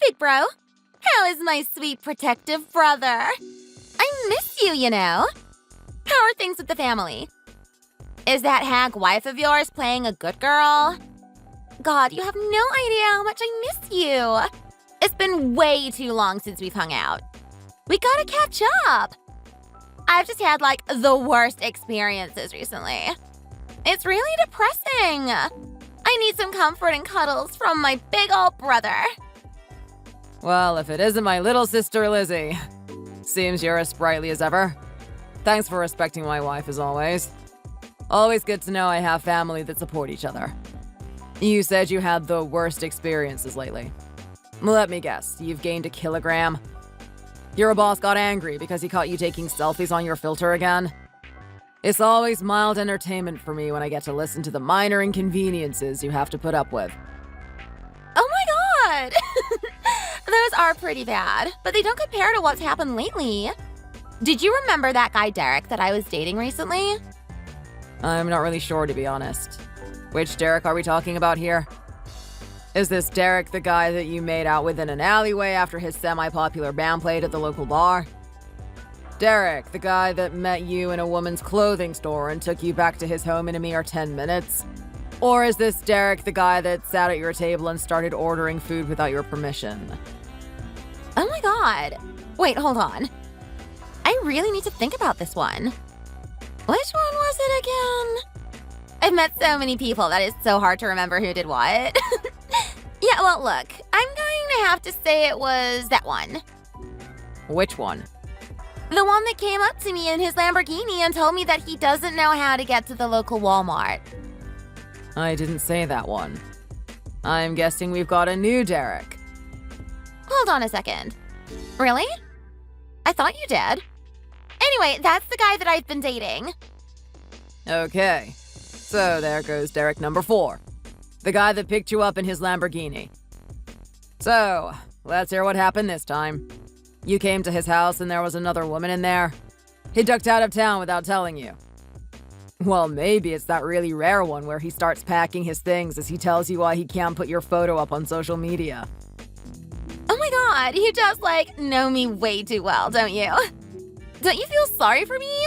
big bro. How is my sweet protective brother? I miss you, you know. How are things with the family? Is that hag wife of yours playing a good girl? God, you have no idea how much I miss you. It's been way too long since we've hung out. We gotta catch up. I've just had, like, the worst experiences recently. It's really depressing. I need some comfort and cuddles from my big old brother. Well, if it isn't my little sister Lizzie. Seems you're as sprightly as ever. Thanks for respecting my wife as always. Always good to know I have family that support each other. You said you had the worst experiences lately. Let me guess, you've gained a kilogram? Your boss got angry because he caught you taking selfies on your filter again? It's always mild entertainment for me when I get to listen to the minor inconveniences you have to put up with. Oh my god! Those are pretty bad, but they don't compare to what's happened lately. Did you remember that guy Derek that I was dating recently? I'm not really sure, to be honest. Which Derek are we talking about here? Is this Derek the guy that you made out with in an alleyway after his semi-popular band played at the local bar? Derek, the guy that met you in a woman's clothing store and took you back to his home in a mere 10 minutes? Or is this Derek the guy that sat at your table and started ordering food without your permission? Oh my god. Wait, hold on. I really need to think about this one. Which one was it again? I've met so many people that it's so hard to remember who did what. Yeah, well, look, I'm going to have to say it was that one. Which one? The one that came up to me in his Lamborghini and told me that he doesn't know how to get to the local Walmart. I didn't say that one. I'm guessing we've got a new Derek. Hold on a second. Really? I thought you did. Anyway, that's the guy that I've been dating. Okay, so there goes Derek number 4. The guy that picked you up in his Lamborghini. So, let's hear what happened this time. You came to his house and there was another woman in there. He ducked out of town without telling you. Well, maybe it's that really rare one where he starts packing his things as he tells you why he can't put your photo up on social media. Oh my god, you just, know me way too well, don't you? Don't you feel sorry for me?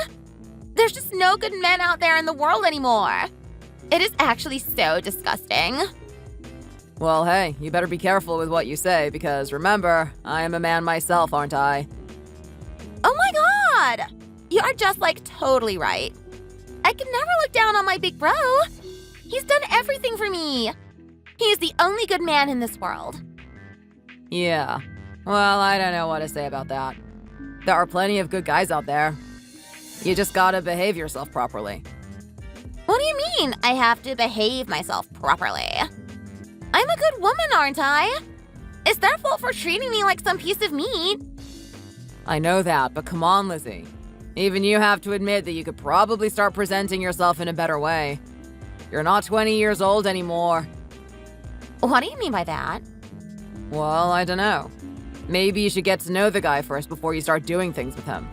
There's just no good men out there in the world anymore. It is actually so disgusting. Well, hey, you better be careful with what you say, because remember, I am a man myself, aren't I? Oh my god! You are just, totally right. I can never look down on my big bro. He's done everything for me. He is the only good man in this world. Yeah. Well, I don't know what to say about that. There are plenty of good guys out there. You just gotta behave yourself properly. What do you mean, I have to behave myself properly? I'm a good woman, aren't I? It's their fault for treating me like some piece of meat. I know that, but come on, Lizzie. Even you have to admit that you could probably start presenting yourself in a better way. You're not 20 years old anymore. What do you mean by that? Well, I don't know. Maybe you should get to know the guy first before you start doing things with him.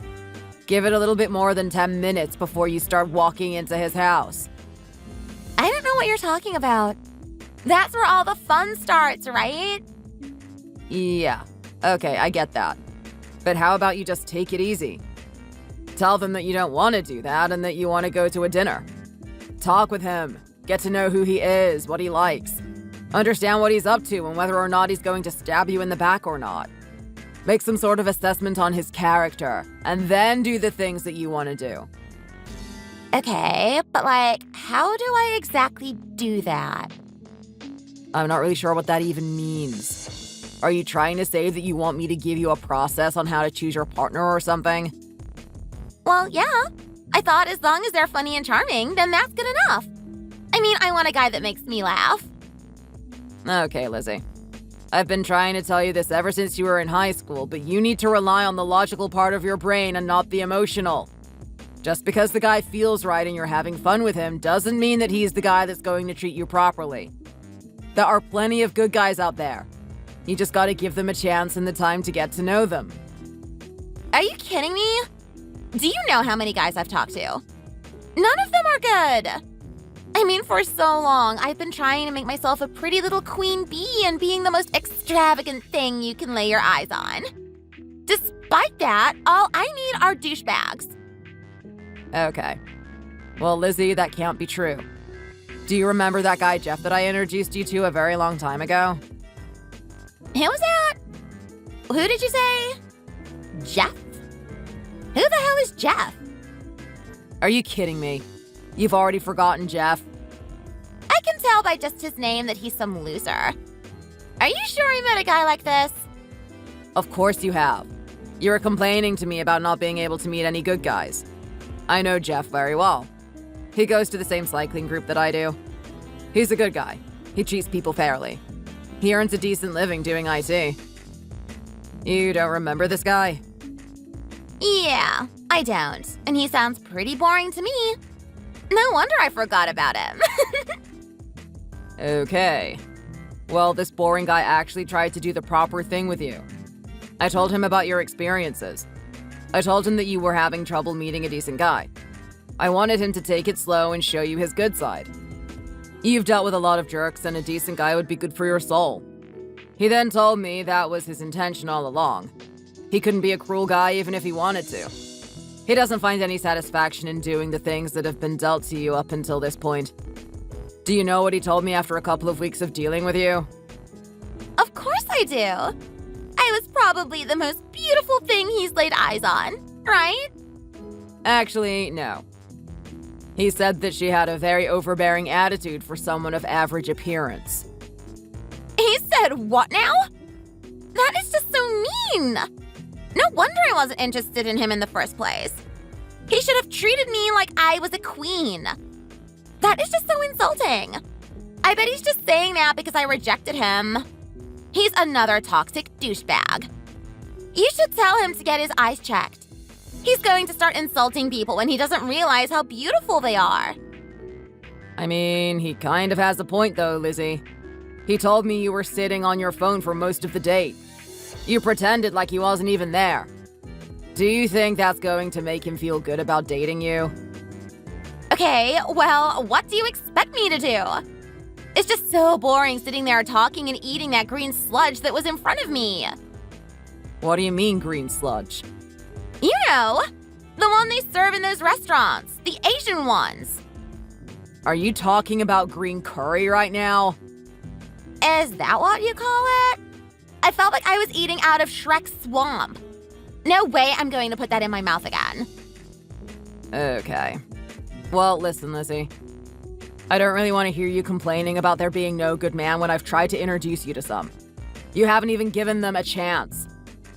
Give it a little bit more than 10 minutes before you start walking into his house. I don't know what you're talking about. That's where all the fun starts, right? Yeah, okay, I get that. But how about you just take it easy? Tell them that you don't want to do that and that you want to go to a dinner. Talk with him. Get to know who he is, what he likes. Understand what he's up to and whether or not he's going to stab you in the back or not. Make some sort of assessment on his character, and then do the things that you want to do. Okay, but how do I exactly do that? I'm not really sure what that even means. Are you trying to say that you want me to give you a process on how to choose your partner or something? Well, yeah. I thought as long as they're funny and charming, then that's good enough. I mean, I want a guy that makes me laugh. Okay, Lizzie. I've been trying to tell you this ever since you were in high school, but you need to rely on the logical part of your brain and not the emotional. Just because the guy feels right and you're having fun with him doesn't mean that he's the guy that's going to treat you properly. There are plenty of good guys out there. You just gotta give them a chance and the time to get to know them. Are you kidding me? Do you know how many guys I've talked to? None of them are good. I mean, for so long, I've been trying to make myself a pretty little queen bee and being the most extravagant thing you can lay your eyes on. Despite that, all I need are douchebags. Okay. Well, Lizzie, that can't be true. Do you remember that guy Jeff that I introduced you to a very long time ago? Who was that? Who did you say? Jeff? Who the hell is Jeff? Are you kidding me? You've already forgotten Jeff? I can tell by just his name that he's some loser. Are you sure you met a guy like this? Of course you have. You were complaining to me about not being able to meet any good guys. I know Jeff very well. He goes to the same cycling group that I do. He's a good guy. He treats people fairly. He earns a decent living doing IT. You don't remember this guy? Yeah, I don't. And he sounds pretty boring to me. No wonder I forgot about him. Okay. Well, this boring guy actually tried to do the proper thing with you. I told him about your experiences. I told him that you were having trouble meeting a decent guy. I wanted him to take it slow and show you his good side. You've dealt with a lot of jerks, and a decent guy would be good for your soul. He then told me that was his intention all along. He couldn't be a cruel guy even if he wanted to. He doesn't find any satisfaction in doing the things that have been dealt to you up until this point. Do you know what he told me after a couple of weeks of dealing with you? Of course I do. I was probably the most beautiful thing he's laid eyes on, right? Actually, no. He said that she had a very overbearing attitude for someone of average appearance. He said what now? That is just so mean. No wonder I wasn't interested in him in the first place. He should have treated me like I was a queen. That is just so insulting. I bet he's just saying that because I rejected him. He's another toxic douchebag. You should tell him to get his eyes checked. He's going to start insulting people when he doesn't realize how beautiful they are. I mean, he kind of has a point though, Lizzie. He told me you were sitting on your phone for most of the date. You pretended like he wasn't even there. Do you think that's going to make him feel good about dating you? Okay, well, what do you expect me to do? It's just so boring sitting there talking and eating that green sludge that was in front of me. What do you mean, green sludge? You know, the one they serve in those restaurants, the Asian ones. Are you talking about green curry right now? Is that what you call it? I felt like I was eating out of Shrek's swamp. No way I'm going to put that in my mouth again. Okay. Well, listen, Lizzie. I don't really want to hear you complaining about there being no good man when I've tried to introduce you to some. You haven't even given them a chance.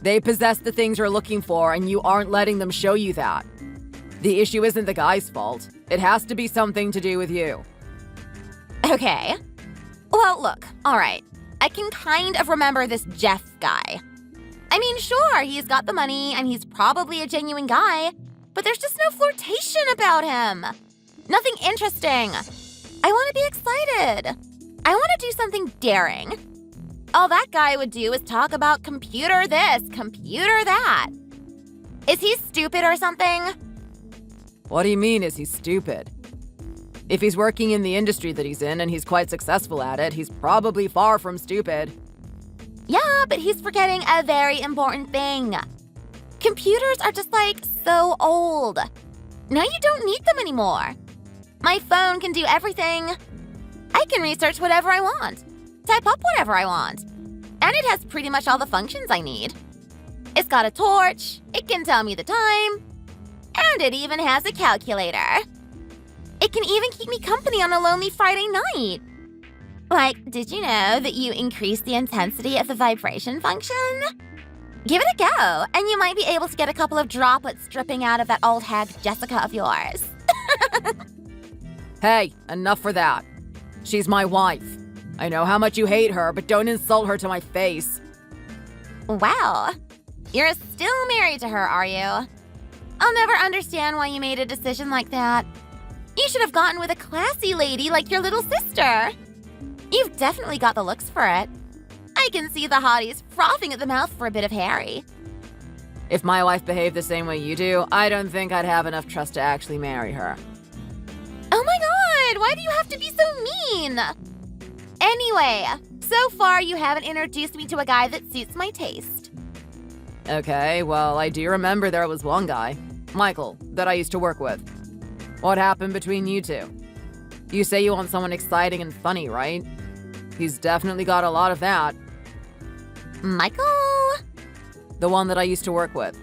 They possess the things you're looking for, and you aren't letting them show you that. The issue isn't the guy's fault. It has to be something to do with you. Okay. Well, look, all right. I can kind of remember this Jeff guy. I mean, sure, he's got the money, and he's probably a genuine guy, but there's just no flirtation about him. Nothing interesting. I want to be excited. I want to do something daring. All that guy would do is talk about computer this, computer that. Is he stupid or something? What do you mean, is he stupid? If he's working in the industry that he's in and he's quite successful at it, he's probably far from stupid. Yeah, but he's forgetting a very important thing. Computers are just like so old. Now you don't need them anymore. My phone can do everything. I can research whatever I want, type up whatever I want, and it has pretty much all the functions I need. It's got a torch, it can tell me the time, and it even has a calculator. It can even keep me company on a lonely Friday night. Like, did you know that you increase the intensity of the vibration function? Give it a go, and you might be able to get a couple of droplets dripping out of that old hag Jessica of yours. Hey, enough for that. She's my wife. I know how much you hate her, but don't insult her to my face. Wow. You're still married to her, are you? I'll never understand why you made a decision like that. You should have gotten with a classy lady like your little sister. You've definitely got the looks for it. I can see the hotties frothing at the mouth for a bit of Harry. If my wife behaved the same way you do, I don't think I'd have enough trust to actually marry her. Oh my god, why do you have to be so mean? Anyway, so far you haven't introduced me to a guy that suits my taste. Okay, well, I do remember there was one guy, Michael, that I used to work with. What happened between you two? You say you want someone exciting and funny, right? He's definitely got a lot of that. Michael? The one that I used to work with.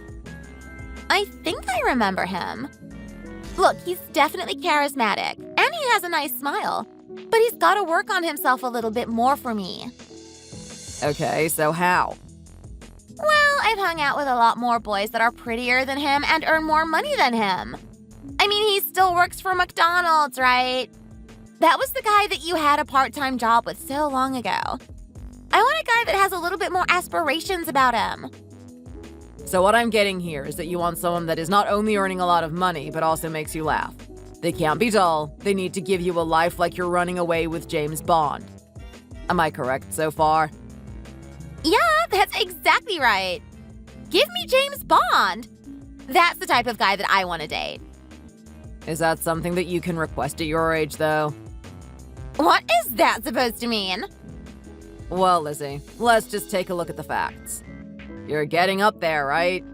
I think I remember him. Look, he's definitely charismatic, and he has a nice smile. But he's got to work on himself a little bit more for me. Okay, so how? Well, I've hung out with a lot more boys that are prettier than him and earn more money than him. I mean, he still works for McDonald's, right? That was the guy that you had a part-time job with so long ago. I want a guy that has a little bit more aspirations about him. So what I'm getting here is that you want someone that is not only earning a lot of money, but also makes you laugh. They can't be dull. They need to give you a life like you're running away with James Bond. Am I correct so far? Yeah, that's exactly right. Give me James Bond. That's the type of guy that I want to date. Is that something that you can request at your age, though? What is that supposed to mean? Well, Lizzie, let's just take a look at the facts. You're getting up there, right?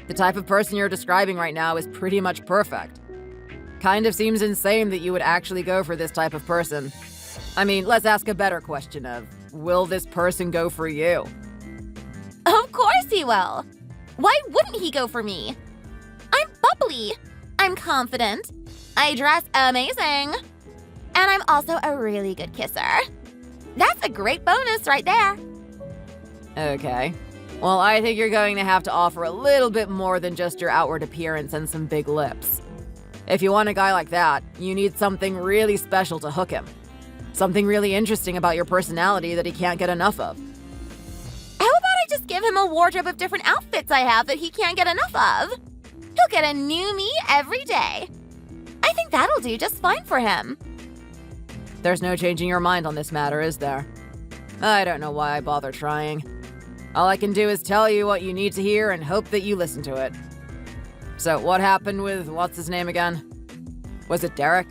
The type of person you're describing right now is pretty much perfect. Kind of seems insane that you would actually go for this type of person. I mean, let's ask a better question of, will this person go for you? Of course he will. Why wouldn't he go for me? I'm bubbly. I'm confident. I dress amazing. And I'm also a really good kisser. That's a great bonus right there. Okay. Well, I think you're going to have to offer a little bit more than just your outward appearance and some big lips. If you want a guy like that, you need something really special to hook him. Something really interesting about your personality that he can't get enough of. How about I just give him a wardrobe of different outfits I have that he can't get enough of? He'll get a new me every day. I think that'll do just fine for him. There's no changing your mind on this matter, is there? I don't know why I bother trying. All I can do is tell you what you need to hear and hope that you listen to it. So what happened with what's his name again? Was it Derek?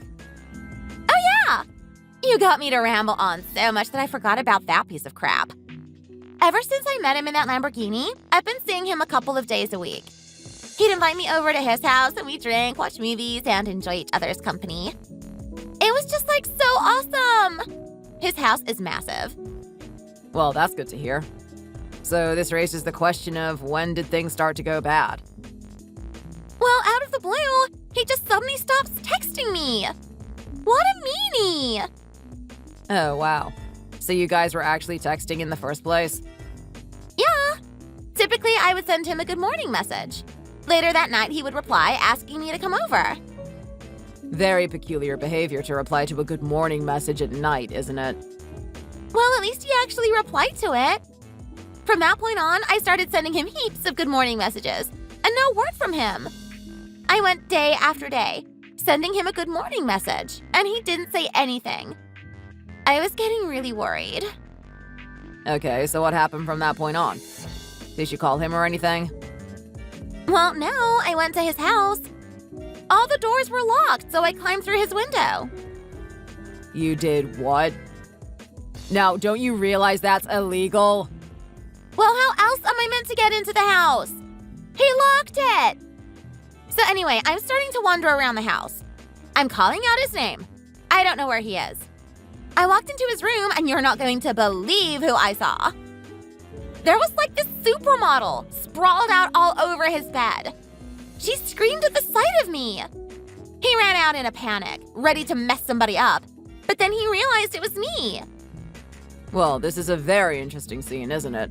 Oh yeah! You got me to ramble on so much that I forgot about that piece of crap. Ever since I met him in that Lamborghini, I've been seeing him a couple of days a week. He'd invite me over to his house and we drink, watch movies, and enjoy each other's company. It was just like so awesome! His house is massive. Well, that's good to hear. So this raises the question of when did things start to go bad? Well, out of the blue, he just suddenly stops texting me. What a meanie! Oh, wow. So you guys were actually texting in the first place? Yeah. Typically, I would send him a good morning message. Later that night, he would reply asking me to come over. Very peculiar behavior to reply to a good morning message at night, isn't it? Well, at least he actually replied to it. From that point on, I started sending him heaps of good morning messages, and no word from him. I went day after day, sending him a good morning message, and he didn't say anything. I was getting really worried. Okay, so what happened from that point on? Did you call him or anything? Well, no, I went to his house. All the doors were locked, so I climbed through his window. You did what? Now, don't you realize that's illegal? Well, how else am I meant to get into the house? He locked it! So anyway, I'm starting to wander around the house. I'm calling out his name. I don't know where he is. I walked into his room, and you're not going to believe who I saw. There was like this supermodel sprawled out all over his bed. She screamed at the sight of me. He ran out in a panic, ready to mess somebody up, but then he realized it was me. Well, this is a very interesting scene, isn't it?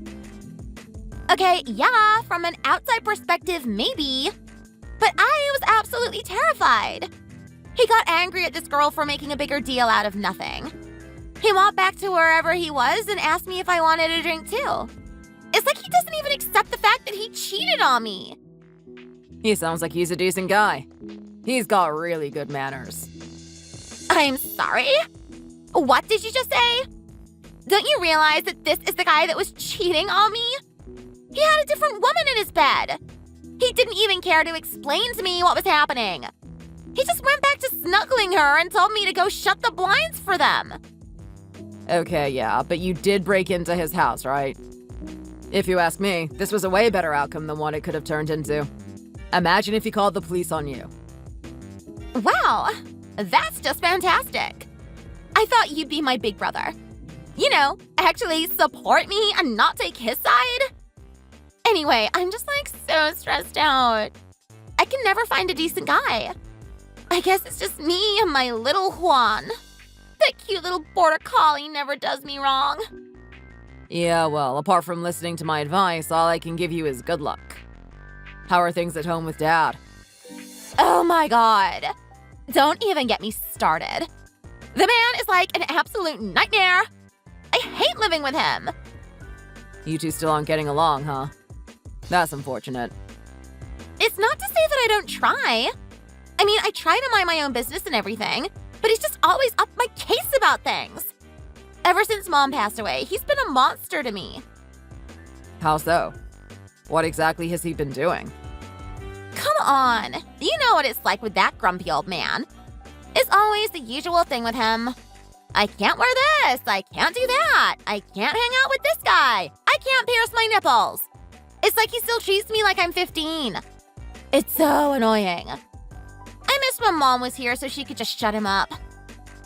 Okay, yeah, from an outside perspective, maybe. But I was absolutely terrified. He got angry at this girl for making a bigger deal out of nothing. He walked back to wherever he was and asked me if I wanted a drink too. It's like he doesn't even accept the fact that he cheated on me. He sounds like he's a decent guy. He's got really good manners. I'm sorry? What did you just say? Don't you realize that this is the guy that was cheating on me? He had a different woman in his bed. He didn't even care to explain to me what was happening. He He just went back to snuggling her and told me to go shut the blinds for them. Okay, yeah, but you did break into his house, right? If you ask me, this was a way better outcome than what it could have turned into. Imagine if he called the police on you. Wow, that's just fantastic. I thought you'd be my big brother. You know, actually support me and not take his side. Anyway, I'm just like so stressed out. I can never find a decent guy. I guess it's just me and my little Juan. That cute little border collie never does me wrong. Yeah, well, apart from listening to my advice, all I can give you is good luck. How are things at home with Dad? Oh my god. Don't even get me started. The man is like an absolute nightmare. I hate living with him. You two still aren't getting along, huh? That's unfortunate. It's not to say that I don't try. I mean, I try to mind my own business and everything, but he's just always up my case about things. Ever since Mom passed away, he's been a monster to me. How so? What exactly has he been doing? Come on. You know what it's like with that grumpy old man. It's always the usual thing with him. I can't wear this. I can't do that. I can't hang out with this guy. I can't pierce my nipples. It's like he still treats me like I'm 15. It's so annoying. I miss when Mom was here so she could just shut him up.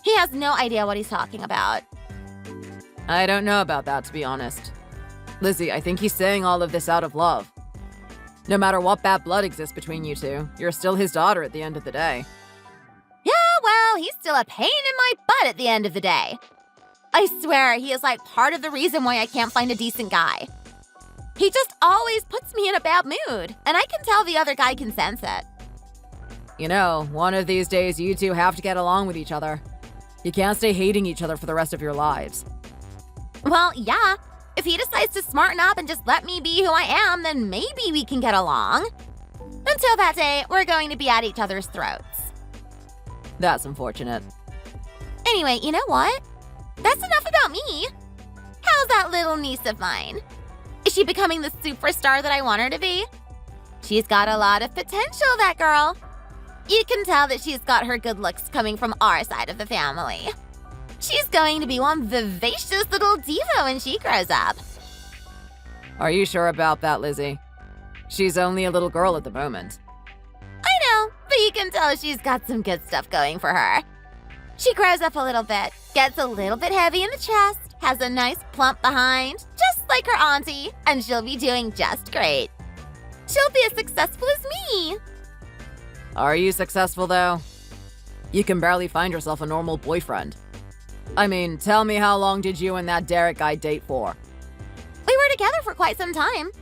He has no idea what he's talking about. I don't know about that, to be honest. Lizzie, I think he's saying all of this out of love. No matter what bad blood exists between you two, you're still his daughter at the end of the day. Yeah, well, he's still a pain in my butt at the end of the day. I swear, he is like part of the reason why I can't find a decent guy. He just always puts me in a bad mood, and I can tell the other guy can sense it. You know, one of these days you two have to get along with each other. You can't stay hating each other for the rest of your lives. Well, yeah. If he decides to smarten up and just let me be who I am, then maybe we can get along. Until that day, we're going to be at each other's throats. That's unfortunate. Anyway, you know what? That's enough about me. How's that little niece of mine? Is she becoming the superstar that I want her to be? She's got a lot of potential, that girl. You can tell that she's got her good looks coming from our side of the family. She's going to be one vivacious little diva when she grows up. Are you sure about that, Lizzie? She's only a little girl at the moment. I know, but you can tell she's got some good stuff going for her. She grows up a little bit, gets a little bit heavy in the chest, has a nice plump behind, just like her auntie, and she'll be doing just great. She'll be as successful as me. Are you successful, though? You can barely find yourself a normal boyfriend. I mean, tell me, how long did you and that Derek guy date for? We were together for quite some time. It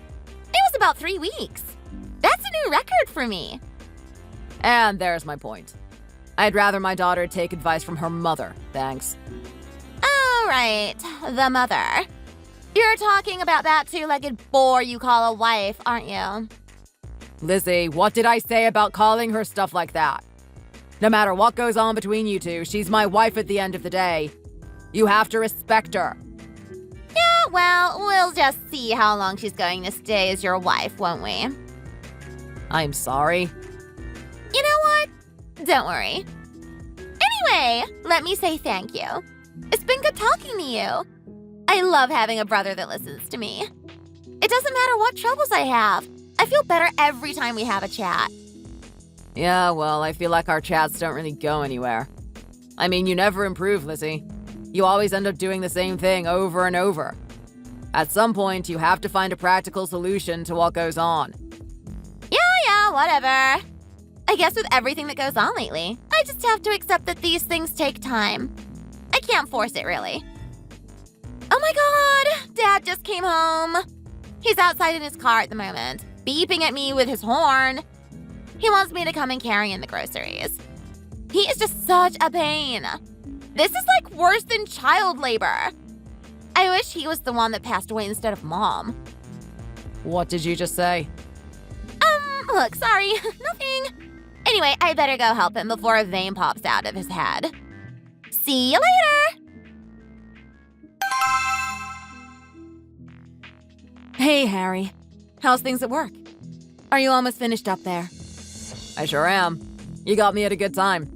was about 3 weeks. That's a new record for me. And there's my point. I'd rather my daughter take advice from her mother, thanks. Oh, right. The mother. You're talking about that two-legged boar you call a wife, aren't you? Lizzie, what did I say about calling her stuff like that? No matter what goes on between you two, she's my wife at the end of the day. You have to respect her. Yeah, well, we'll just see how long she's going to stay as your wife, won't we? I'm sorry. You know what? Don't worry. Anyway, let me say thank you. It's been good talking to you. I love having a brother that listens to me. It doesn't matter what troubles I have. I feel better every time we have a chat. Yeah, well, I feel like our chats don't really go anywhere. I mean, you never improve, Lizzie. You always end up doing the same thing over and over. At some point, you have to find a practical solution to what goes on. Yeah, whatever. I guess with everything that goes on lately, I just have to accept that these things take time. I can't force it, really. Oh my god, Dad just came home. He's outside in his car at the moment, beeping at me with his horn. He wants me to come and carry in the groceries. He is just such a pain. This is like worse than child labor. I wish he was the one that passed away instead of Mom. What did you just say? Look, sorry, nothing. Anyway, I better go help him before a vein pops out of his head. See you later! Hey, Harry. How's things at work? Are you almost finished up there? I sure am. You got me at a good time.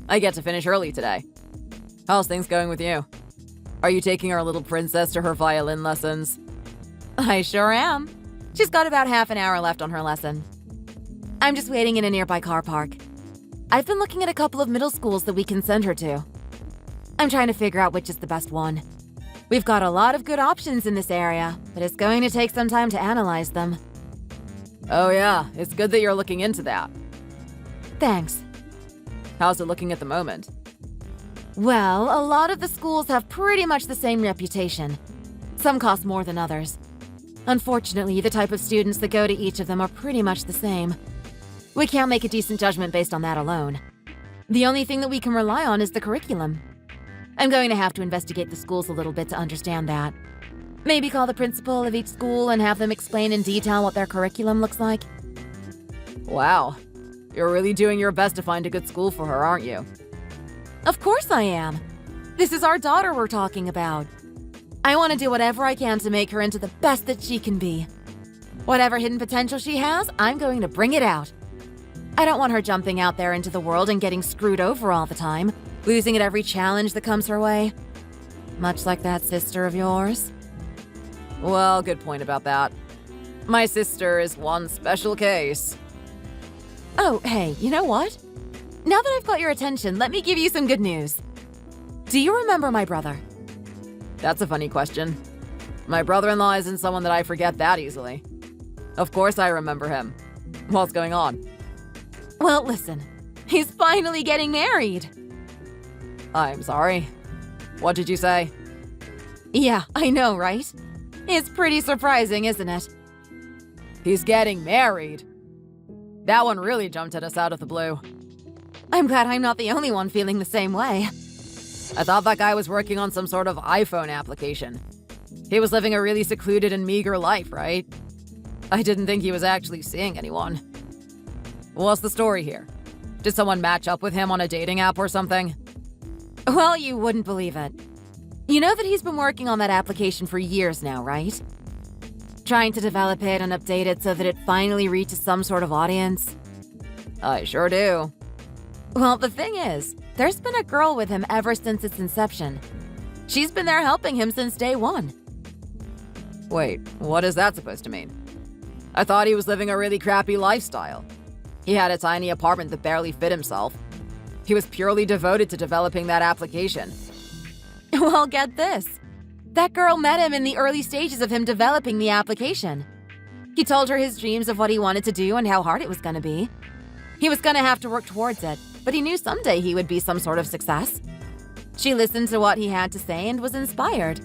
I get to finish early today. How's things going with you? Are you taking our little princess to her violin lessons? I sure am. She's got about half an hour left on her lesson. I'm just waiting in a nearby car park. I've been looking at a couple of middle schools that we can send her to. I'm trying to figure out which is the best one. We've got a lot of good options in this area, but it's going to take some time to analyze them. Oh yeah, it's good that you're looking into that. Thanks. How's it looking at the moment? Well, a lot of the schools have pretty much the same reputation. Some cost more than others. Unfortunately, the type of students that go to each of them are pretty much the same. We can't make a decent judgment based on that alone. The only thing that we can rely on is the curriculum. I'm going to have to investigate the schools a little bit to understand that. Maybe call the principal of each school and have them explain in detail what their curriculum looks like. Wow. You're really doing your best to find a good school for her, aren't you? Of course I am. This is our daughter we're talking about. I want to do whatever I can to make her into the best that she can be. Whatever hidden potential she has, I'm going to bring it out. I don't want her jumping out there into the world and getting screwed over all the time, losing at every challenge that comes her way. Much like that sister of yours. Well, good point about that. My sister is one special case. Oh, hey, you know what? Now that I've got your attention, let me give you some good news. Do you remember my brother? That's a funny question. My brother-in-law isn't someone that I forget that easily. Of course I remember him. What's going on? Well, listen. He's finally getting married. I'm sorry. What did you say? Yeah, I know, right? It's pretty surprising, isn't it? He's getting married. That one really jumped at us out of the blue. I'm glad I'm not the only one feeling the same way. I thought that guy was working on some sort of iPhone application. He was living a really secluded and meager life, right? I didn't think he was actually seeing anyone. What's the story here? Did someone match up with him on a dating app or something? Well, you wouldn't believe it. You know that he's been working on that application for years now, right? Trying to develop it and update it so that it finally reaches some sort of audience. I sure do. Well, the thing is, there's been a girl with him ever since its inception. She's been there helping him since day one. Wait, what is that supposed to mean? I thought he was living a really crappy lifestyle. He had a tiny apartment that barely fit himself. He was purely devoted to developing that application. Well, get this. That girl met him in the early stages of him developing the application. He told her his dreams of what he wanted to do and how hard it was going to be. He was going to have to work towards it, but he knew someday he would be some sort of success. She listened to what he had to say and was inspired.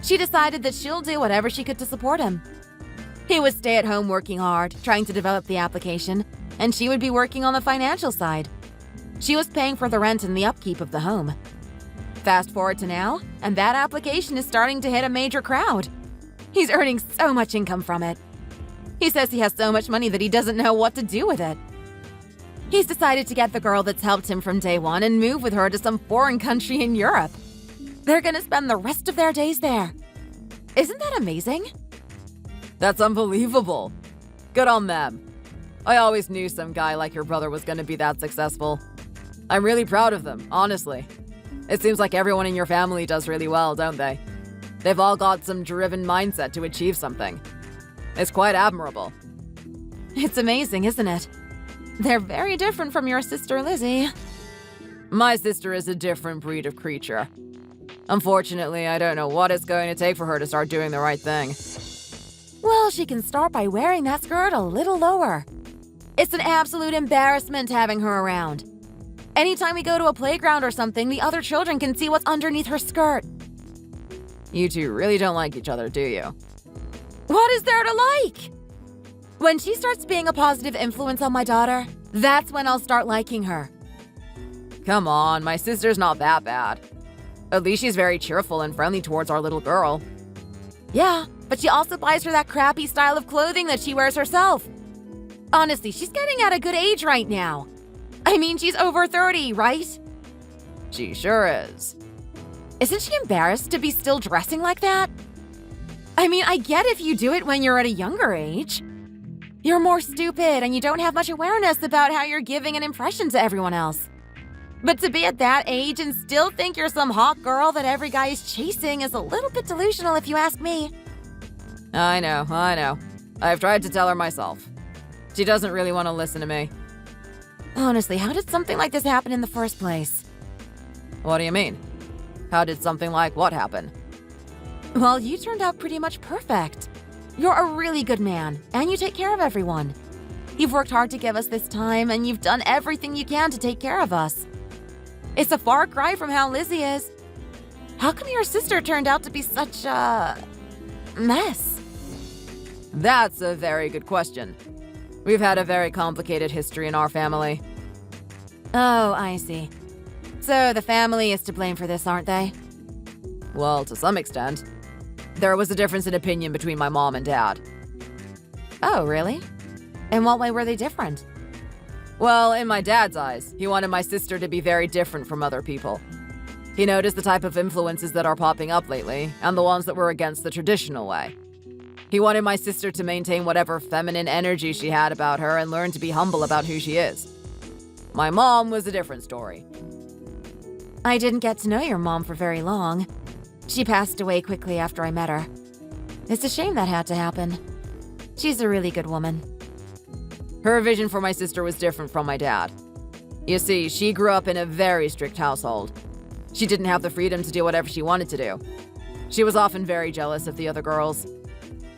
She decided that she'll do whatever she could to support him. He would stay at home working hard, trying to develop the application, and she would be working on the financial side. She was paying for the rent and the upkeep of the home. Fast forward to now, and that application is starting to hit a major crowd. He's earning so much income from it. He says he has so much money that he doesn't know what to do with it. He's decided to get the girl that's helped him from day one and move with her to some foreign country in Europe. They're gonna spend the rest of their days there. Isn't that amazing? That's unbelievable. Good on them. I always knew some guy like your brother was gonna be that successful. I'm really proud of them, honestly. It seems like everyone in your family does really well, don't they? They've all got some driven mindset to achieve something. It's quite admirable. It's amazing, isn't it? They're very different from your sister Lizzie. My sister is a different breed of creature. Unfortunately, I don't know what it's going to take for her to start doing the right thing. Well, she can start by wearing that skirt a little lower. It's an absolute embarrassment having her around. Anytime we go to a playground or something, the other children can see what's underneath her skirt. You two really don't like each other, do you? What is there to like? When she starts being a positive influence on my daughter, that's when I'll start liking her. Come on, my sister's not that bad. At least she's very cheerful and friendly towards our little girl. Yeah, but she also buys her that crappy style of clothing that she wears herself. Honestly, she's getting at a good age right now. I mean, she's over 30, right? She sure is. Isn't she embarrassed to be still dressing like that? I mean, I get if you do it when you're at a younger age. You're more stupid and you don't have much awareness about how you're giving an impression to everyone else. But to be at that age and still think you're some hot girl that every guy is chasing is a little bit delusional if you ask me. I know. I've tried to tell her myself. She doesn't really want to listen to me. Honestly, how did something like this happen in the first place? What do you mean? How did something like what happen? Well, you turned out pretty much perfect. You're a really good man, and you take care of everyone. You've worked hard to give us this time, and you've done everything you can to take care of us. It's a far cry from how Lizzie is. How come your sister turned out to be such a mess? That's a very good question. We've had a very complicated history in our family. Oh, I see. So the family is to blame for this, aren't they? Well, to some extent. There was a difference in opinion between my mom and dad. Oh, really? In what way were they different? Well, in my dad's eyes, he wanted my sister to be very different from other people. He noticed the type of influences that are popping up lately, and the ones that were against the traditional way. He wanted my sister to maintain whatever feminine energy she had about her and learn to be humble about who she is. My mom was a different story. I didn't get to know your mom for very long. She passed away quickly after I met her. It's a shame that had to happen. She's a really good woman. Her vision for my sister was different from my dad. You see, she grew up in a very strict household. She didn't have the freedom to do whatever she wanted to do. She was often very jealous of the other girls.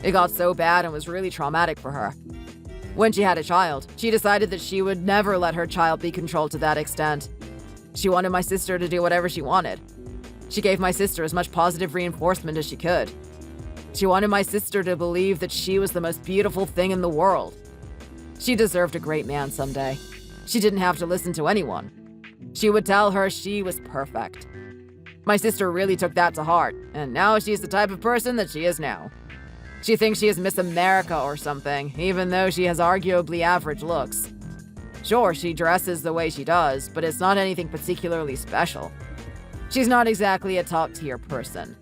It got so bad and was really traumatic for her. When she had a child, she decided that she would never let her child be controlled to that extent. She wanted my sister to do whatever she wanted. She gave my sister as much positive reinforcement as she could. She wanted my sister to believe that she was the most beautiful thing in the world. She deserved a great man someday. She didn't have to listen to anyone. She would tell her she was perfect. My sister really took that to heart, and now she's the type of person that she is now. She thinks she is Miss America or something, even though she has arguably average looks. Sure, she dresses the way she does, but it's not anything particularly special. She's not exactly a top-tier person.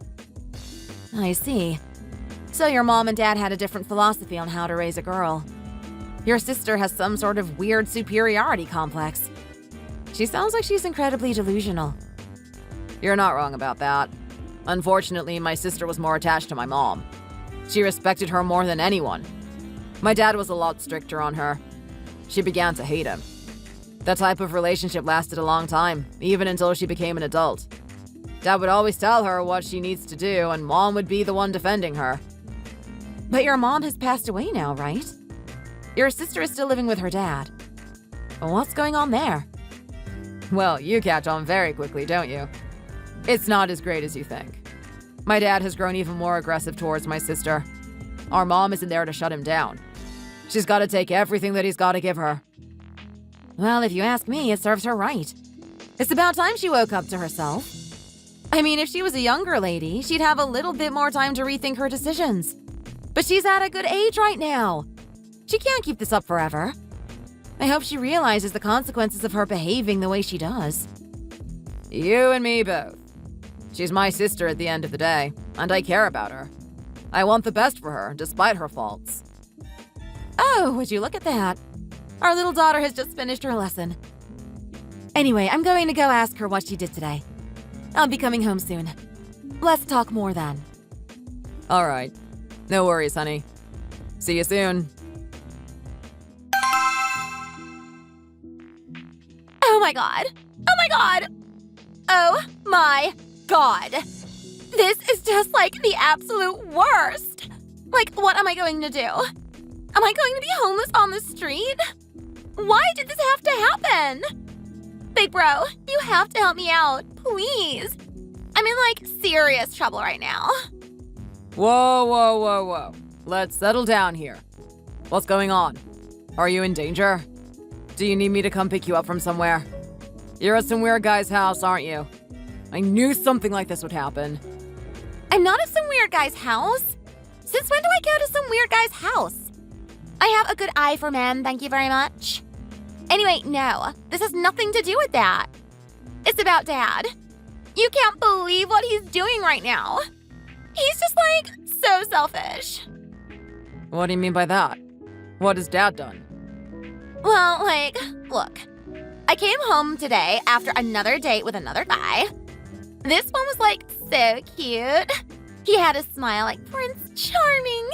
I see. So your mom and dad had a different philosophy on how to raise a girl. Your sister has some sort of weird superiority complex. She sounds like she's incredibly delusional. You're not wrong about that. Unfortunately, my sister was more attached to my mom. She respected her more than anyone. My dad was a lot stricter on her. She began to hate him. That type of relationship lasted a long time, even until she became an adult. Dad would always tell her what she needs to do, and Mom would be the one defending her. But your mom has passed away now, right? Your sister is still living with her dad. What's going on there? Well, you catch on very quickly, don't you? It's not as great as you think. My dad has grown even more aggressive towards my sister. Our mom isn't there to shut him down. She's got to take everything that he's got to give her. Well, if you ask me, it serves her right. It's about time she woke up to herself. I mean, if she was a younger lady, she'd have a little bit more time to rethink her decisions. But she's at a good age right now. She can't keep this up forever. I hope she realizes the consequences of her behaving the way she does. You and me both. She's my sister at the end of the day, and I care about her. I want the best for her, despite her faults. Oh, would you look at that? Our little daughter has just finished her lesson. Anyway, I'm going to go ask her what she did today. I'll be coming home soon. Let's talk more then. All right. No worries, honey. See you soon. Oh my god! Oh my god! Oh my god! This is just like the absolute worst! Like, what am I going to do? Am I going to be homeless on the street? Why did this have to happen? Big bro, you have to help me out, please. I'm in, like, serious trouble right now. Whoa. Let's settle down here. What's going on? Are you in danger? Do you need me to come pick you up from somewhere? You're at some weird guy's house, aren't you? I knew something like this would happen. I'm not at some weird guy's house. Since when do I go to some weird guy's house? I have a good eye for men, thank you very much. Anyway, no, this has nothing to do with that. It's about Dad. You can't believe what he's doing right now. He's just, like, so selfish. What do you mean by that? What has Dad done? Well, look. I came home today after another date with another guy. This one was, so cute. He had a smile like Prince Charming.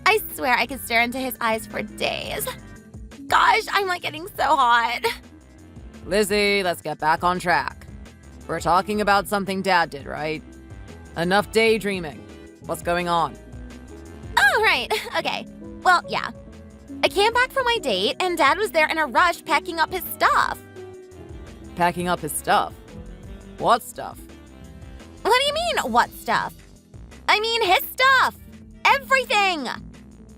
I swear I could stare into his eyes for days. Gosh, I'm, getting so hot. Lizzie, let's get back on track. We're talking about something Dad did, right? Enough daydreaming. What's going on? Oh, right. Okay. Well, yeah. I came back from my date, and Dad was there in a rush packing up his stuff. Packing up his stuff? What stuff? What do you mean, what stuff? I mean his stuff. Everything.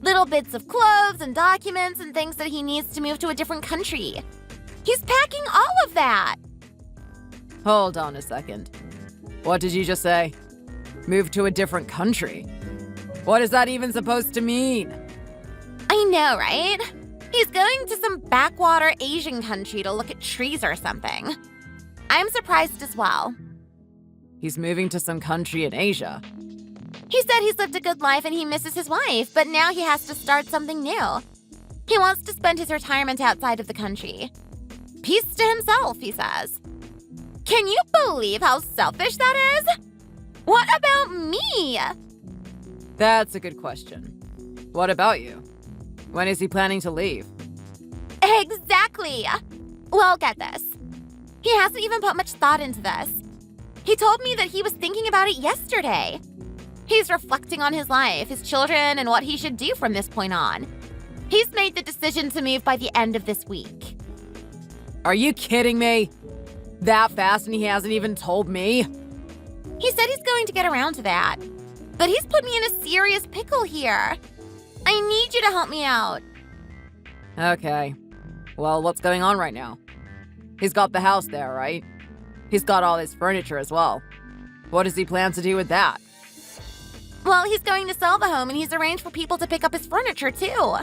Little bits of clothes and documents and things that he needs to move to a different country. He's packing all of that. Hold on a second. What did you just say? Move to a different country? What is that even supposed to mean? I know, right? He's going to some backwater Asian country to look at trees or something. I'm surprised as well. He's moving to some country in Asia. He said he's lived a good life and he misses his wife, but now he has to start something new. He wants to spend his retirement outside of the country. Peace to himself, he says. Can you believe how selfish that is? What about me? That's a good question. What about you? When is he planning to leave? Exactly. Well, get this. He hasn't even put much thought into this. He told me that he was thinking about it yesterday. He's reflecting on his life, his children, and what he should do from this point on. He's made the decision to move by the end of this week. Are you kidding me? That fast and he hasn't even told me? He said he's going to get around to that. But he's put me in a serious pickle here. I need you to help me out. Okay. Well, what's going on right now? He's got the house there, right? He's got all his furniture as well. What does he plan to do with that? Well, he's going to sell the home and he's arranged for people to pick up his furniture too.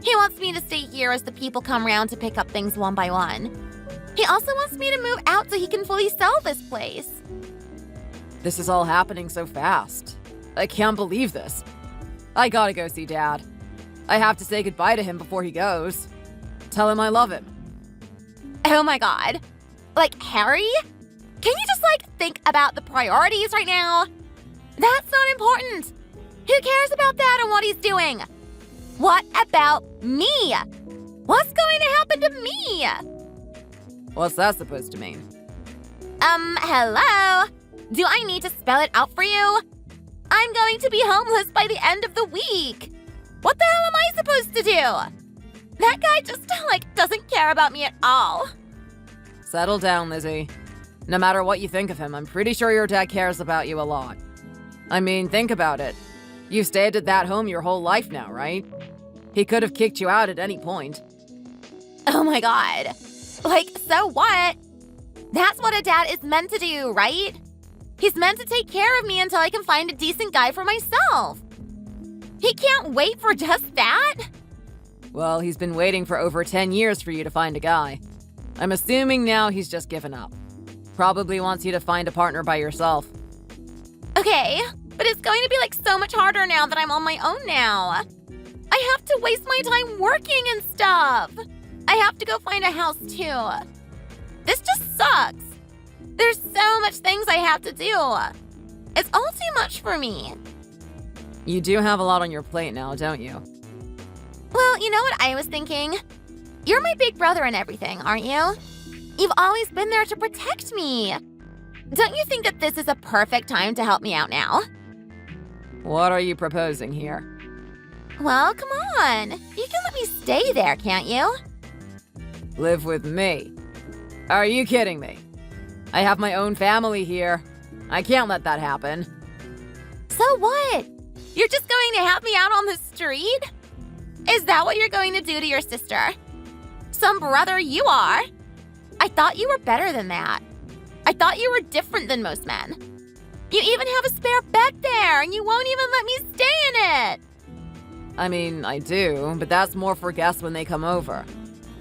He wants me to stay here as the people come round to pick up things one by one. He also wants me to move out so he can fully sell this place. This is all happening so fast. I can't believe this. I gotta go see Dad. I have to say goodbye to him before he goes. Tell him I love him. Oh my god. Harry? Can you just, think about the priorities right now? That's not important. Who cares about that and what he's doing? What about me? What's going to happen to me? What's that supposed to mean? Hello? Do I need to spell it out for you? I'm going to be homeless by the end of the week. What the hell am I supposed to do? That guy just, doesn't care about me at all. Settle down, Lizzie. No matter what you think of him, I'm pretty sure your dad cares about you a lot. I mean, think about it. You've stayed at that home your whole life now, right? He could have kicked you out at any point. Oh my god. So what? That's what a dad is meant to do, right? He's meant to take care of me until I can find a decent guy for myself. He can't wait for just that? Well, he's been waiting for over 10 years for you to find a guy. I'm assuming now he's just given up. Probably wants you to find a partner by yourself. Okay, but it's going to be so much harder now that I'm on my own now. I have to waste my time working and stuff. I have to go find a house too. This just sucks. There's so much things I have to do. It's all too much for me. You do have a lot on your plate now, don't you? Well, you know what I was thinking? You're my big brother and everything, aren't you? You've always been there to protect me. Don't you think that this is a perfect time to help me out now? What are you proposing here? Well, come on. You can let me stay there, can't you? Live with me? Are you kidding me? I have my own family here. I can't let that happen. So what? You're just going to have me out on the street? Is that what you're going to do to your sister? Some brother you are. I thought you were better than that. I thought you were different than most men. You even have a spare bed there, and you won't even let me stay in it. I mean, I do, but that's more for guests when they come over.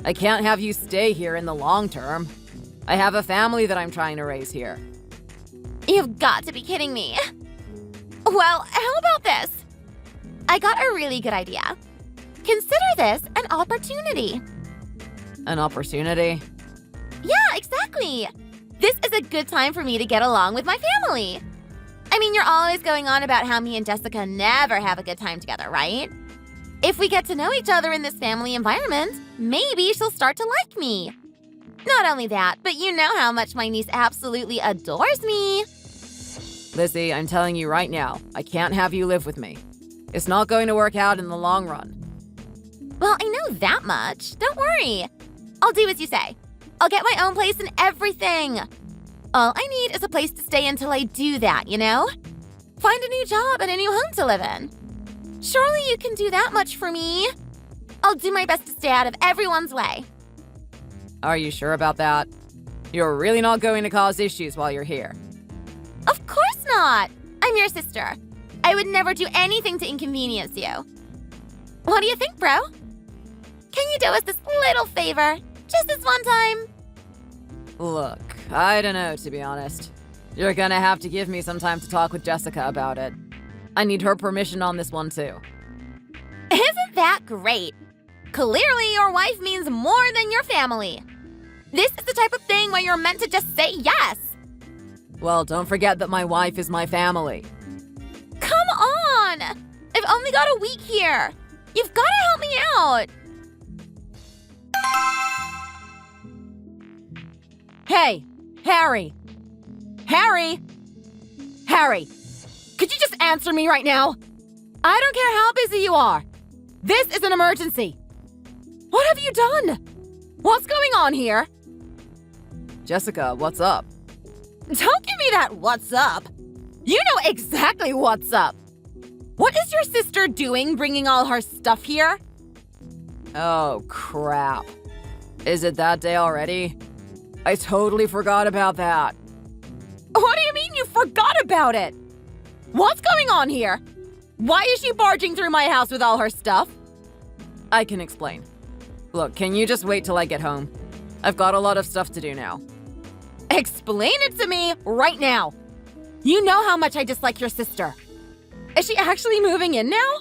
I can't have you stay here in the long term. I have a family that I'm trying to raise here. You've got to be kidding me. Well, how about this? I got a really good idea. Consider this an opportunity. An opportunity? Yeah, exactly. This is a good time for me to get along with my family. I mean, you're always going on about how me and Jessica never have a good time together, right? If we get to know each other in this family environment, maybe she'll start to like me. Not only that, but you know how much my niece absolutely adores me. Lizzie, I'm telling you right now, I can't have you live with me. It's not going to work out in the long run. Well, I know that much. Don't worry. I'll do as you say. I'll get my own place and everything. All I need is a place to stay until I do that, you know? Find a new job and a new home to live in. Surely you can do that much for me. I'll do my best to stay out of everyone's way. Are you sure about that? You're really not going to cause issues while you're here. Of course not. I'm your sister. I would never do anything to inconvenience you. What do you think, bro? Can you do us this little favor? Just this one time? Look, I don't know, to be honest. You're gonna have to give me some time to talk with Jessica about it. I need her permission on this one, too. Isn't that great? Clearly, your wife means more than your family. This is the type of thing where you're meant to just say yes. Well, don't forget that my wife is my family. Come on! I've only got a week here. You've got to help me out. Hey, Harry! Harry! Harry! Could you just answer me right now? I don't care how busy you are. This is an emergency. What have you done? What's going on here? Jessica, what's up? Don't give me that what's up. You know exactly what's up. What is your sister doing bringing all her stuff here? Oh, crap. Is it that day already? I totally forgot about that. What do you mean you forgot about it? What's going on here? Why is she barging through my house with all her stuff? I can explain. Look, can you just wait till I get home? I've got a lot of stuff to do now. Explain it to me right now. You know how much I dislike your sister. Is she actually moving in now?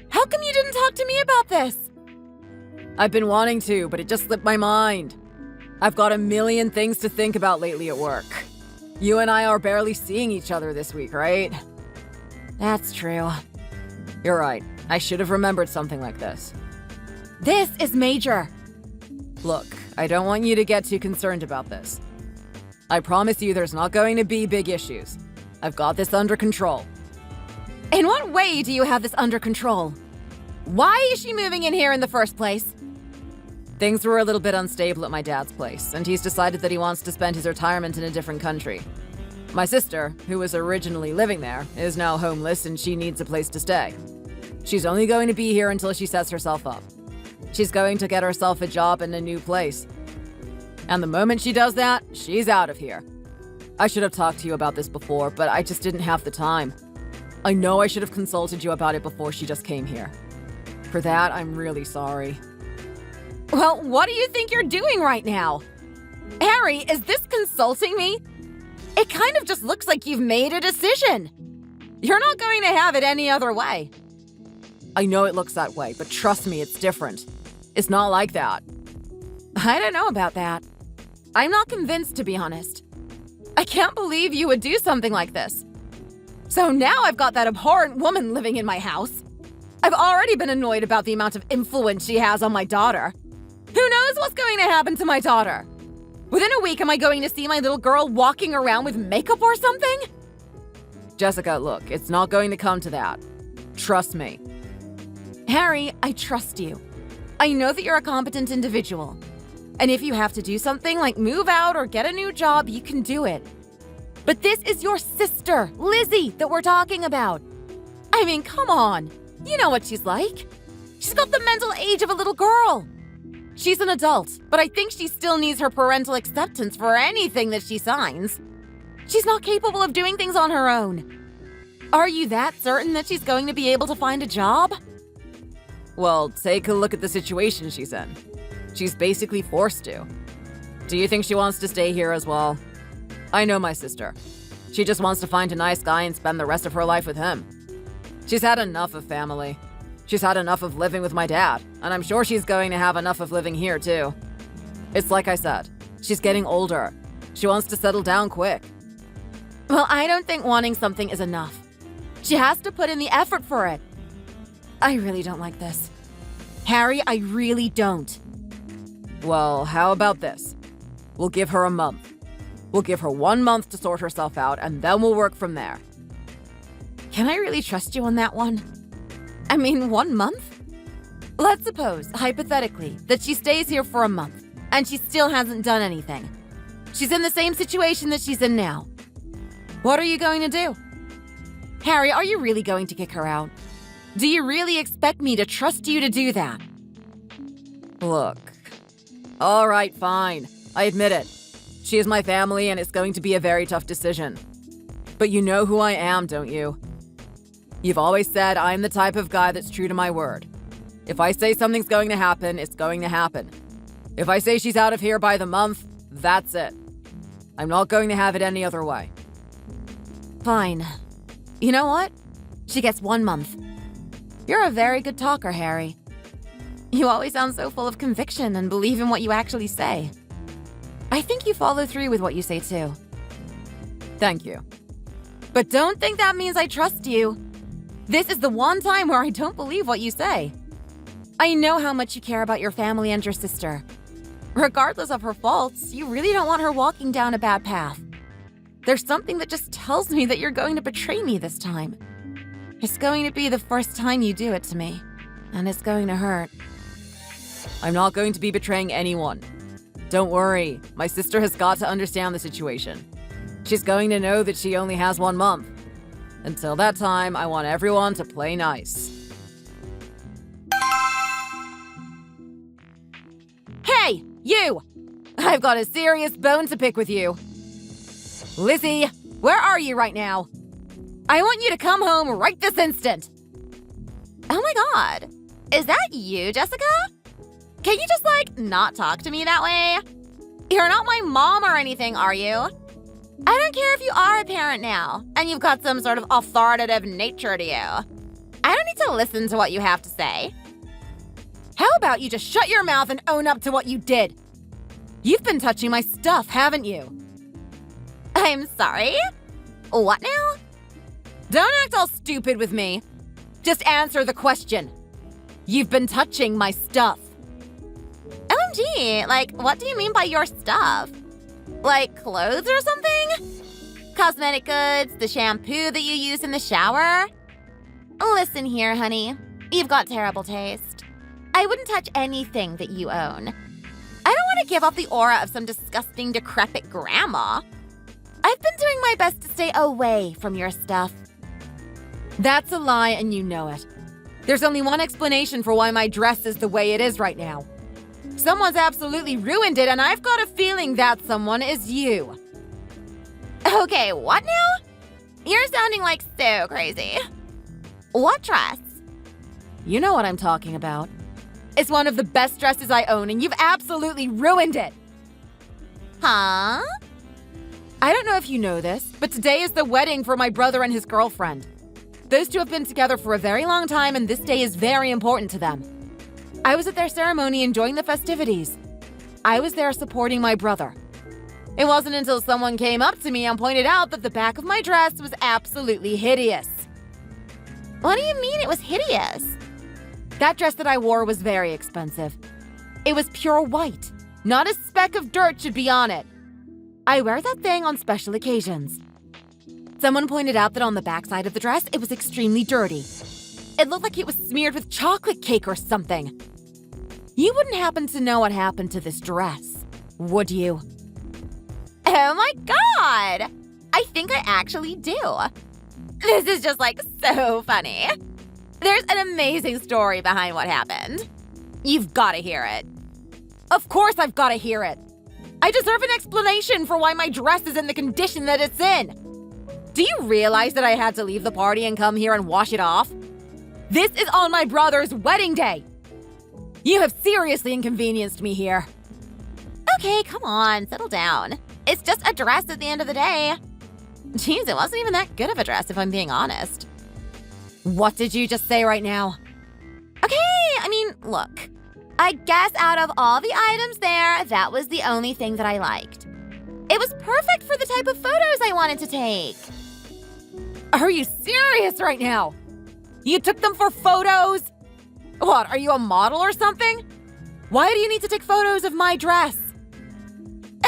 How come you didn't talk to me about this? I've been wanting to, but it just slipped my mind. I've got a million things to think about lately at work. You and I are barely seeing each other this week, right? That's true. You're right. I should have remembered something like this. This is major. Look, I don't want you to get too concerned about this. I promise you there's not going to be big issues. I've got this under control. In what way do you have this under control? Why is she moving in here in the first place? Things were a little bit unstable at my dad's place, and he's decided that he wants to spend his retirement in a different country. My sister, who was originally living there, is now homeless and she needs a place to stay. She's only going to be here until she sets herself up. She's going to get herself a job in a new place. And the moment she does that, she's out of here. I should have talked to you about this before, but I just didn't have the time. I know I should have consulted you about it before she just came here. For that, I'm really sorry. Well, what do you think you're doing right now? Harry, is this consulting me? It kind of just looks like you've made a decision. You're not going to have it any other way. I know it looks that way, but trust me, it's different. It's not like that. I don't know about that. I'm not convinced, to be honest. I can't believe you would do something like this. So now I've got that abhorrent woman living in my house. I've already been annoyed about the amount of influence she has on my daughter. Who knows what's going to happen to my daughter? Within a week, am I going to see my little girl walking around with makeup or something? Jessica, look, it's not going to come to that. Trust me. Harry, I trust you. I know that you're a competent individual. And if you have to do something like move out or get a new job, you can do it. But this is your sister, Lizzie, that we're talking about. I mean, come on. You know what she's like. She's got the mental age of a little girl. She's an adult, but I think she still needs her parental acceptance for anything that she signs. She's not capable of doing things on her own. Are you that certain that she's going to be able to find a job? Well, take a look at the situation she's in. She's basically forced to. Do you think she wants to stay here as well? I know my sister. She just wants to find a nice guy and spend the rest of her life with him. She's had enough of family. She's had enough of living with my dad, and I'm sure she's going to have enough of living here too. It's like I said, she's getting older. She wants to settle down quick. Well, I don't think wanting something is enough. She has to put in the effort for it. I really don't like this. Harry, I really don't. Well, how about this? We'll give her a month. We'll give her 1 month to sort herself out, and then we'll work from there. Can I really trust you on that one? I mean, 1 month? Let's suppose, hypothetically, that she stays here for a month, and she still hasn't done anything. She's in the same situation that she's in now. What are you going to do? Harry, are you really going to kick her out? Do you really expect me to trust you to do that? Look. All right, fine. I admit it. She is my family, and it's going to be a very tough decision. But you know who I am, don't you? You've always said I'm the type of guy that's true to my word. If I say something's going to happen, it's going to happen. If I say she's out of here by the month, that's it. I'm not going to have it any other way. Fine. You know what? She gets 1 month. You're a very good talker, Harry. You always sound so full of conviction and believe in what you actually say. I think you follow through with what you say, too. Thank you. But don't think that means I trust you. This is the one time where I don't believe what you say. I know how much you care about your family and your sister. Regardless of her faults, you really don't want her walking down a bad path. There's something that just tells me that you're going to betray me this time. It's going to be the first time you do it to me, and it's going to hurt. I'm not going to be betraying anyone. Don't worry, my sister has got to understand the situation. She's going to know that she only has 1 month. Until that time, I want everyone to play nice. Hey, you! I've got a serious bone to pick with you. Lizzie, where are you right now? I want you to come home right this instant. Oh my god. Is that you, Jessica? Can you just, not talk to me that way? You're not my mom or anything, are you? I don't care if you are a parent now, and you've got some sort of authoritative nature to you. I don't need to listen to what you have to say. How about you just shut your mouth and own up to what you did? You've been touching my stuff, haven't you? I'm sorry? What now? Don't act all stupid with me. Just answer the question. You've been touching my stuff. OMG, what do you mean by your stuff? Like clothes or something? Cosmetic goods, the shampoo that you use in the shower? Listen here, honey. You've got terrible taste. I wouldn't touch anything that you own. I don't want to give off the aura of some disgusting, decrepit grandma. I've been doing my best to stay away from your stuff. That's a lie, and you know it. There's only one explanation for why my dress is the way it is right now. Someone's absolutely ruined it, and I've got a feeling that someone is you. Okay, what now? You're sounding so crazy. What dress? You know what I'm talking about. It's one of the best dresses I own, and you've absolutely ruined it. Huh? I don't know if you know this, but today is the wedding for my brother and his girlfriend. Those two have been together for a very long time, and this day is very important to them. I was at their ceremony enjoying the festivities. I was there supporting my brother. It wasn't until someone came up to me and pointed out that the back of my dress was absolutely hideous. What do you mean it was hideous? That dress that I wore was very expensive. It was pure white. Not a speck of dirt should be on it. I wear that thing on special occasions. Someone pointed out that on the backside of the dress, it was extremely dirty. It looked like it was smeared with chocolate cake or something. You wouldn't happen to know what happened to this dress, would you? Oh my god! I think I actually do. This is just so funny. There's an amazing story behind what happened. You've got to hear it. Of course I've got to hear it. I deserve an explanation for why my dress is in the condition that it's in. Do you realize that I had to leave the party and come here and wash it off? This is on my brother's wedding day. You have seriously inconvenienced me here. Okay, come on, settle down. It's just a dress at the end of the day. Jeez, it wasn't even that good of a dress if I'm being honest. What did you just say right now? look. I guess out of all the items there, that was the only thing that I liked. It was perfect for the type of photos I wanted to take. Are you serious right now? You took them for photos? What, are you a model or something? Why do you need to take photos of my dress?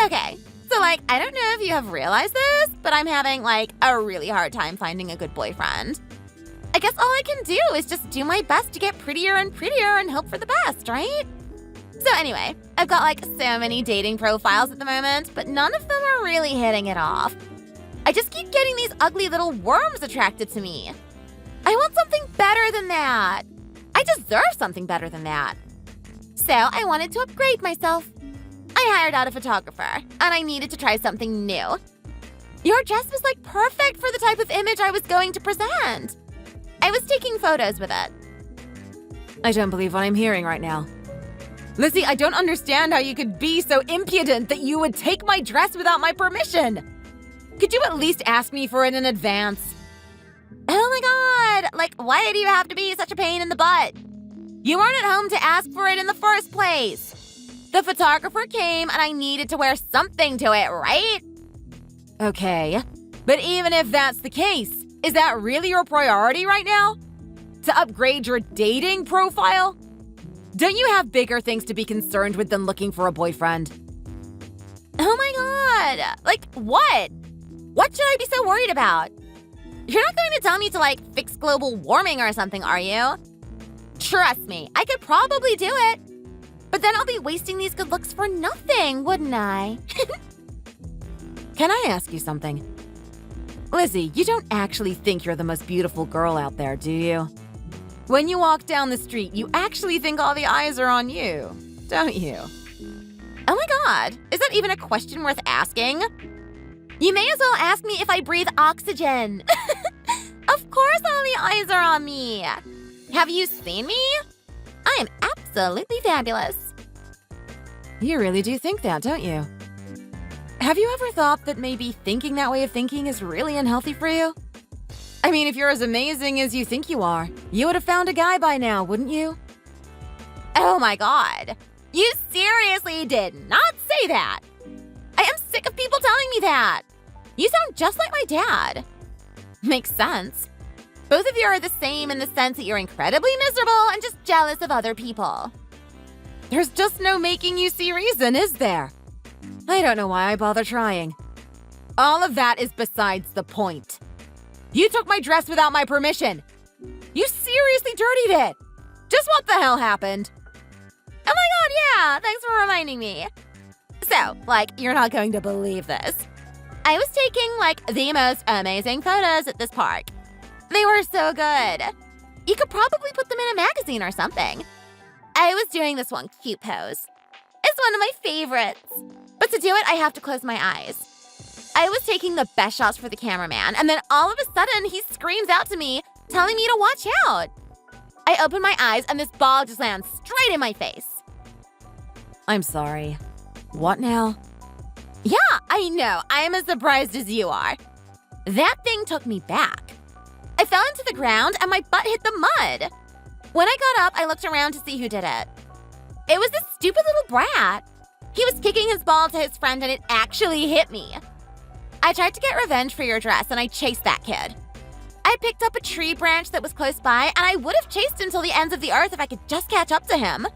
Okay, so I don't know if you have realized this, but I'm having a really hard time finding a good boyfriend. I guess all I can do is just do my best to get prettier and prettier and hope for the best, right? So anyway, I've got so many dating profiles at the moment, but none of them are really hitting it off. I just keep getting these ugly little worms attracted to me. I want something better than that. I deserve something better than that. So I wanted to upgrade myself. I hired out a photographer, and I needed to try something new. Your dress was perfect for the type of image I was going to present. I was taking photos with it. I don't believe what I'm hearing right now. Lizzie, I don't understand how you could be so impudent that you would take my dress without my permission. Could you at least ask me for it in advance? Oh my god! Why do you have to be such a pain in the butt? You weren't at home to ask for it in the first place. The photographer came and I needed to wear something to it, right? Okay, but even if that's the case, is that really your priority right now? To upgrade your dating profile? Don't you have bigger things to be concerned with than looking for a boyfriend? Oh my god! What? What should I be so worried about? You're not going to tell me to fix global warming or something, are you? Trust me, I could probably do it. But then I'll be wasting these good looks for nothing, wouldn't I? Can I ask you something? Lizzie, you don't actually think you're the most beautiful girl out there, do you? When you walk down the street, you actually think all the eyes are on you, don't you? Oh my god, is that even a question worth asking? You may as well ask me if I breathe oxygen. Of course all the eyes are on me. Have you seen me? I am absolutely fabulous. You really do think that, don't you? Have you ever thought that maybe thinking that way of thinking is really unhealthy for you? I mean, if you're as amazing as you think you are, you would have found a guy by now, wouldn't you? Oh my god. You seriously did not say that. I am sick of people telling me that. You sound just like my dad. Makes sense. Both of you are the same in the sense that you're incredibly miserable and just jealous of other people. There's just no making you see reason, is there? I don't know why I bother trying. All of that is besides the point. You took my dress without my permission. You seriously dirtied it. Just what the hell happened? Oh my god, yeah, thanks for reminding me. So, you're not going to believe this. I was taking, the most amazing photos at this park. They were so good. You could probably put them in a magazine or something. I was doing this one cute pose. It's one of my favorites. But to do it, I have to close my eyes. I was taking the best shots for the cameraman, and then all of a sudden, he screams out to me, telling me to watch out. I open my eyes, and this ball just lands straight in my face. I'm sorry. What now? Yeah, I know. I am as surprised as you are. That thing took me back. I fell into the ground, and my butt hit the mud. When I got up, I looked around to see who did it. It was this stupid little brat. He was kicking his ball to his friend, and it actually hit me. I tried to get revenge for your dress, and I chased that kid. I picked up a tree branch that was close by, and I would have chased him till the ends of the earth if I could just catch up to him.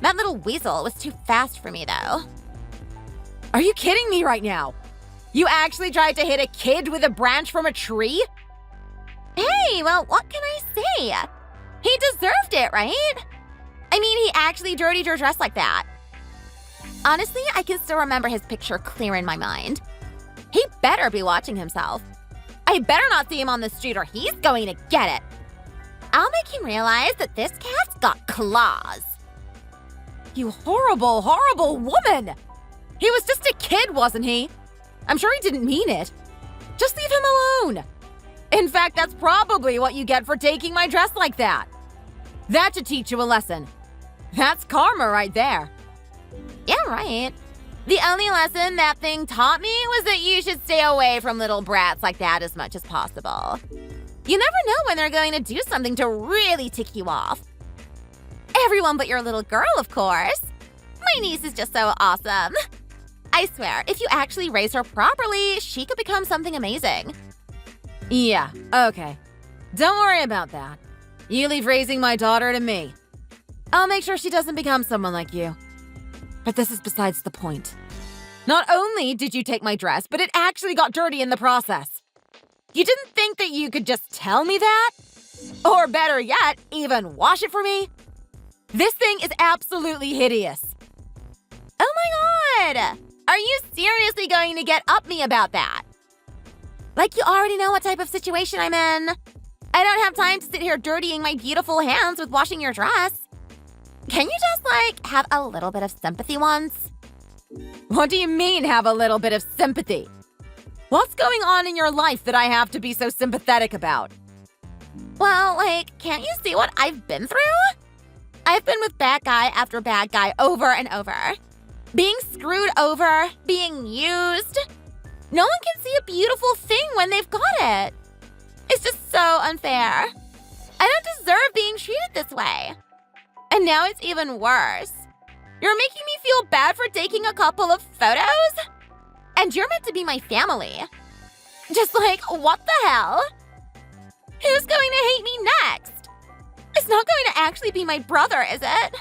That little weasel was too fast for me, though. Are you kidding me right now? You actually tried to hit a kid with a branch from a tree? Hey, well, what can I say? He deserved it, right? I mean, he actually dirtied your dress like that. Honestly, I can still remember his picture clear in my mind. He better be watching himself. I better not see him on the street or he's going to get it. I'll make him realize that this cat's got claws. You horrible, horrible woman! He was just a kid, wasn't he? I'm sure he didn't mean it. Just leave him alone. In fact, that's probably what you get for taking my dress like that. That should teach you a lesson. That's karma right there. Yeah, right. The only lesson that thing taught me was that you should stay away from little brats like that as much as possible. You never know when they're going to do something to really tick you off. Everyone but your little girl, of course. My niece is just so awesome. I swear, if you actually raise her properly, she could become something amazing. Yeah, okay. Don't worry about that. You leave raising my daughter to me. I'll make sure she doesn't become someone like you. But this is besides the point. Not only did you take my dress, but it actually got dirty in the process. You didn't think that you could just tell me that? Or better yet, even wash it for me? This thing is absolutely hideous. Oh my god! Are you seriously going to get up me about that? Like you already know what type of situation I'm in. I don't have time to sit here dirtying my beautiful hands with washing your dress. Can you just, have a little bit of sympathy once? What do you mean, have a little bit of sympathy? What's going on in your life that I have to be so sympathetic about? Well, can't you see what I've been through? I've been with bad guy after bad guy over and over. Being screwed over, being used. No one can see a beautiful thing when they've got it. It's just so unfair. I don't deserve being treated this way. And now it's even worse. You're making me feel bad for taking a couple of photos? And you're meant to be my family. Just what the hell? Who's going to hate me next? It's not going to actually be my brother, is it?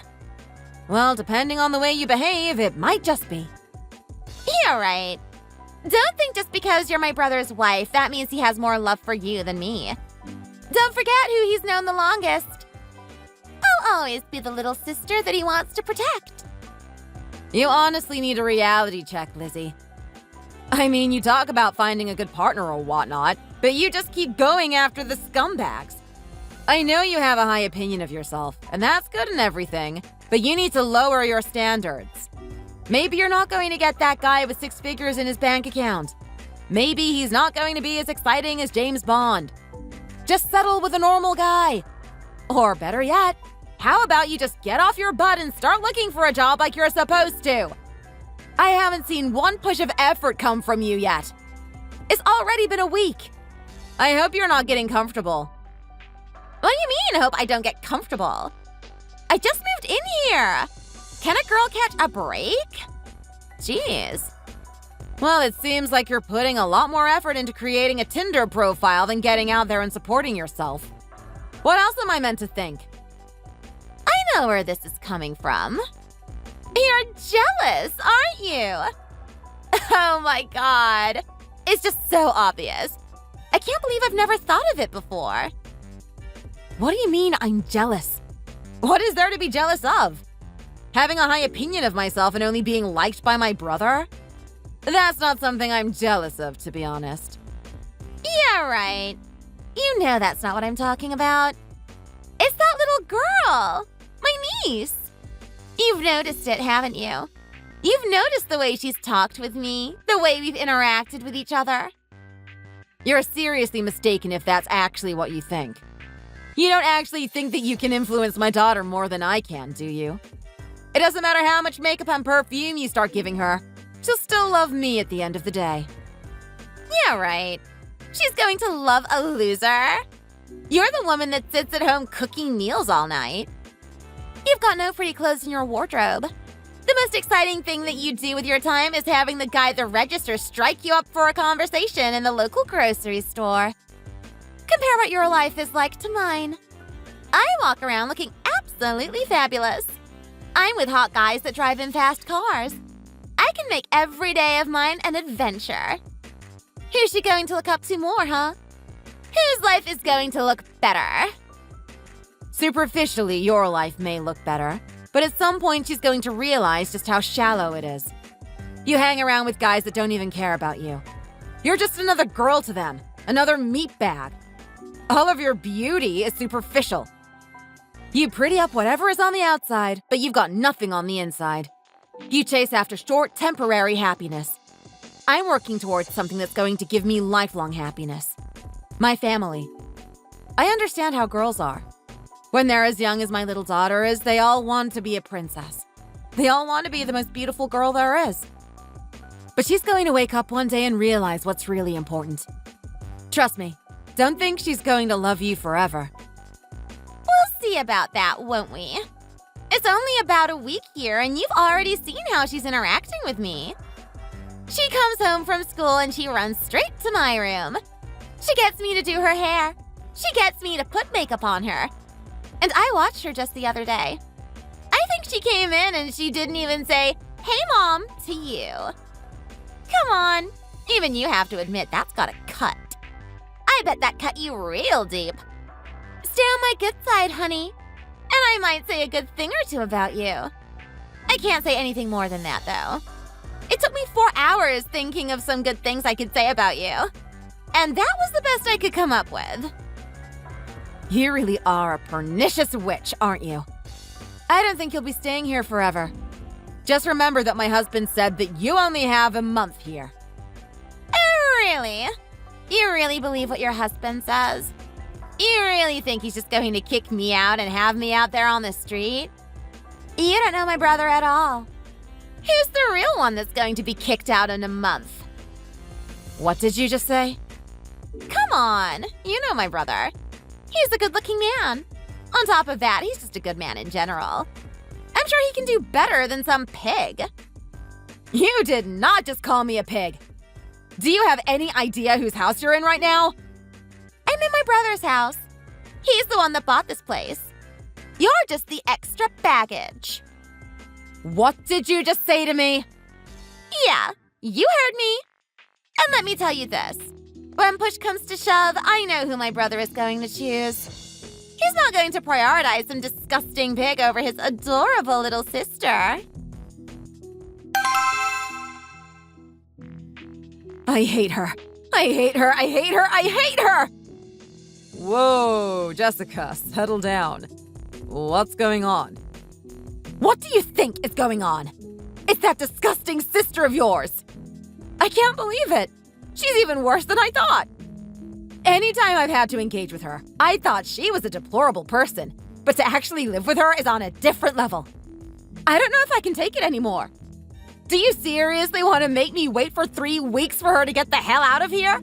Well, depending on the way you behave, it might just be. Yeah, right. Don't think just because you're my brother's wife, that means he has more love for you than me. Don't forget who he's known the longest. I'll always be the little sister that he wants to protect. You honestly need a reality check, Lizzie. I mean, you talk about finding a good partner or whatnot, but you just keep going after the scumbags. I know you have a high opinion of yourself, and that's good and everything, but you need to lower your standards. Maybe you're not going to get that guy with 6 figures in his bank account. Maybe he's not going to be as exciting as James Bond. Just settle with a normal guy. Or better yet, how about you just get off your butt and start looking for a job like you're supposed to? I haven't seen one push of effort come from you yet. It's already been a week. I hope you're not getting comfortable. What do you mean, hope I don't get comfortable? I just moved in here. Can a girl catch a break? Jeez. Well, it seems like you're putting a lot more effort into creating a Tinder profile than getting out there and supporting yourself. What else am I meant to think? I know where this is coming from. You're jealous, aren't you? Oh my god. It's just so obvious. I can't believe I've never thought of it before. What do you mean I'm jealous? What is there to be jealous of? Having a high opinion of myself and only being liked by my brother? That's not something I'm jealous of, to be honest. Yeah, right. You know that's not what I'm talking about. It's that little girl, my niece. You've noticed it, haven't you? You've noticed the way she's talked with me, the way we've interacted with each other. You're seriously mistaken if that's actually what you think. You don't actually think that you can influence my daughter more than I can, do you? It doesn't matter how much makeup and perfume you start giving her. She'll still love me at the end of the day. Yeah, right. She's going to love a loser. You're the woman that sits at home cooking meals all night. You've got no pretty clothes in your wardrobe. The most exciting thing that you do with your time is having the guy at the register strike you up for a conversation in the local grocery store. Compare what your life is like to mine. I walk around looking absolutely fabulous. I'm with hot guys that drive in fast cars. I can make every day of mine an adventure. Who's she going to look up to more, huh? Whose life is going to look better? Superficially, your life may look better, but at some point she's going to realize just how shallow it is. You hang around with guys that don't even care about you. You're just another girl to them, another meat bag. All of your beauty is superficial. You pretty up whatever is on the outside, but you've got nothing on the inside. You chase after short, temporary happiness. I'm working towards something that's going to give me lifelong happiness. My family. I understand how girls are. When they're as young as my little daughter is, they all want to be a princess. They all want to be the most beautiful girl there is. But she's going to wake up one day and realize what's really important. Trust me, don't think she's going to love you forever. We'll see about that, won't we? It's only about a week here, and you've already seen how she's interacting with me. She comes home from school and she runs straight to my room. She gets me to do her hair. She gets me to put makeup on her. And I watched her just the other day. I think she came in and she didn't even say, "Hey, Mom," to you. Come on. Even you have to admit that's got a cut. I bet that cut you real deep. Stay on my good side, honey. And I might say a good thing or two about you. I can't say anything more than that, though. It took me 4 hours thinking of some good things I could say about you. And that was the best I could come up with. You really are a pernicious witch, aren't you? I don't think you'll be staying here forever. Just remember that my husband said that you only have a month here. Oh, really? You really believe what your husband says? You really think he's just going to kick me out and have me out there on the street? You don't know my brother at all. Who's the real one that's going to be kicked out in a month? What did you just say? Come on, you know my brother. He's a good-looking man. On top of that, he's just a good man in general. I'm sure he can do better than some pig. You did not just call me a pig. Do you have any idea whose house you're in right now? I'm in my brother's house. He's the one that bought this place. You're just the extra baggage. What did you just say to me? Yeah, you heard me. And let me tell you this. When push comes to shove, I know who my brother is going to choose. He's not going to prioritize some disgusting pig over his adorable little sister. I hate her. I hate her. I hate her. I hate her! Whoa, Jessica, settle down. What's going on? What do you think is going on? It's that disgusting sister of yours. I can't believe it. She's even worse than I thought. Anytime I've had to engage with her, I thought she was a deplorable person, but to actually live with her is on a different level. I don't know if I can take it anymore. Do you seriously want to make me wait for 3 weeks for her to get the hell out of here?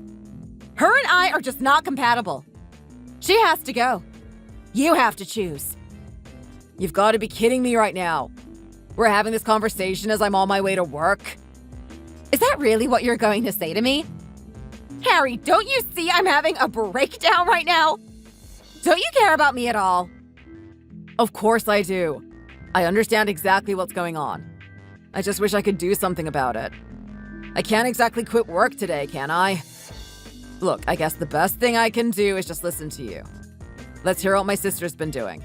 Her and I are just not compatible. She has to go. You have to choose. You've got to be kidding me right now. We're having this conversation as I'm on my way to work. Is that really what you're going to say to me? Harry, don't you see I'm having a breakdown right now? Don't you care about me at all? Of course I do. I understand exactly what's going on. I just wish I could do something about it. I can't exactly quit work today, can I? Look, I guess the best thing I can do is just listen to you. Let's hear what my sister's been doing.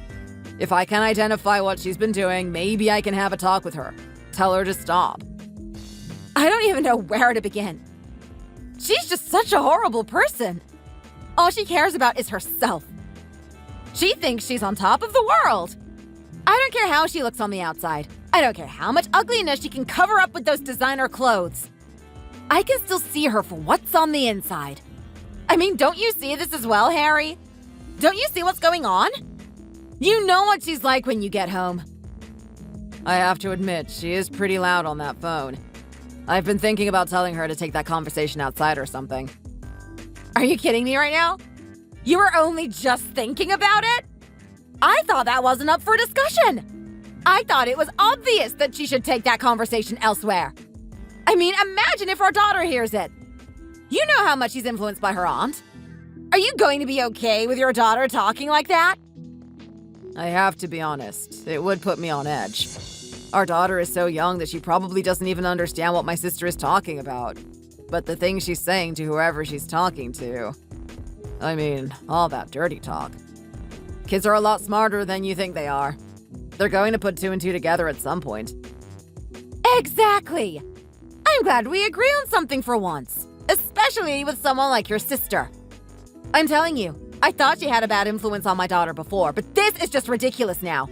If I can identify what she's been doing, maybe I can have a talk with her. Tell her to stop. I don't even know where to begin. She's just such a horrible person. All she cares about is herself. She thinks she's on top of the world. I don't care how she looks on the outside. I don't care how much ugliness she can cover up with those designer clothes. I can still see her for what's on the inside. I mean, don't you see this as well, Harry? Don't you see what's going on? You know what she's like when you get home. I have to admit, she is pretty loud on that phone. I've been thinking about telling her to take that conversation outside or something. Are you kidding me right now? You were only just thinking about it? I thought that wasn't up for discussion. I thought it was obvious that she should take that conversation elsewhere. I mean, imagine if our daughter hears it. You know how much she's influenced by her aunt. Are you going to be okay with your daughter talking like that? I have to be honest. It would put me on edge. Our daughter is so young that she probably doesn't even understand what my sister is talking about. But the things she's saying to whoever she's talking to... I mean, all that dirty talk. Kids are a lot smarter than you think they are. They're going to put 2 and 2 together at some point. Exactly! I'm glad we agree on something for once. Especially with someone like your sister. I'm telling you, I thought she had a bad influence on my daughter before, but this is just ridiculous now.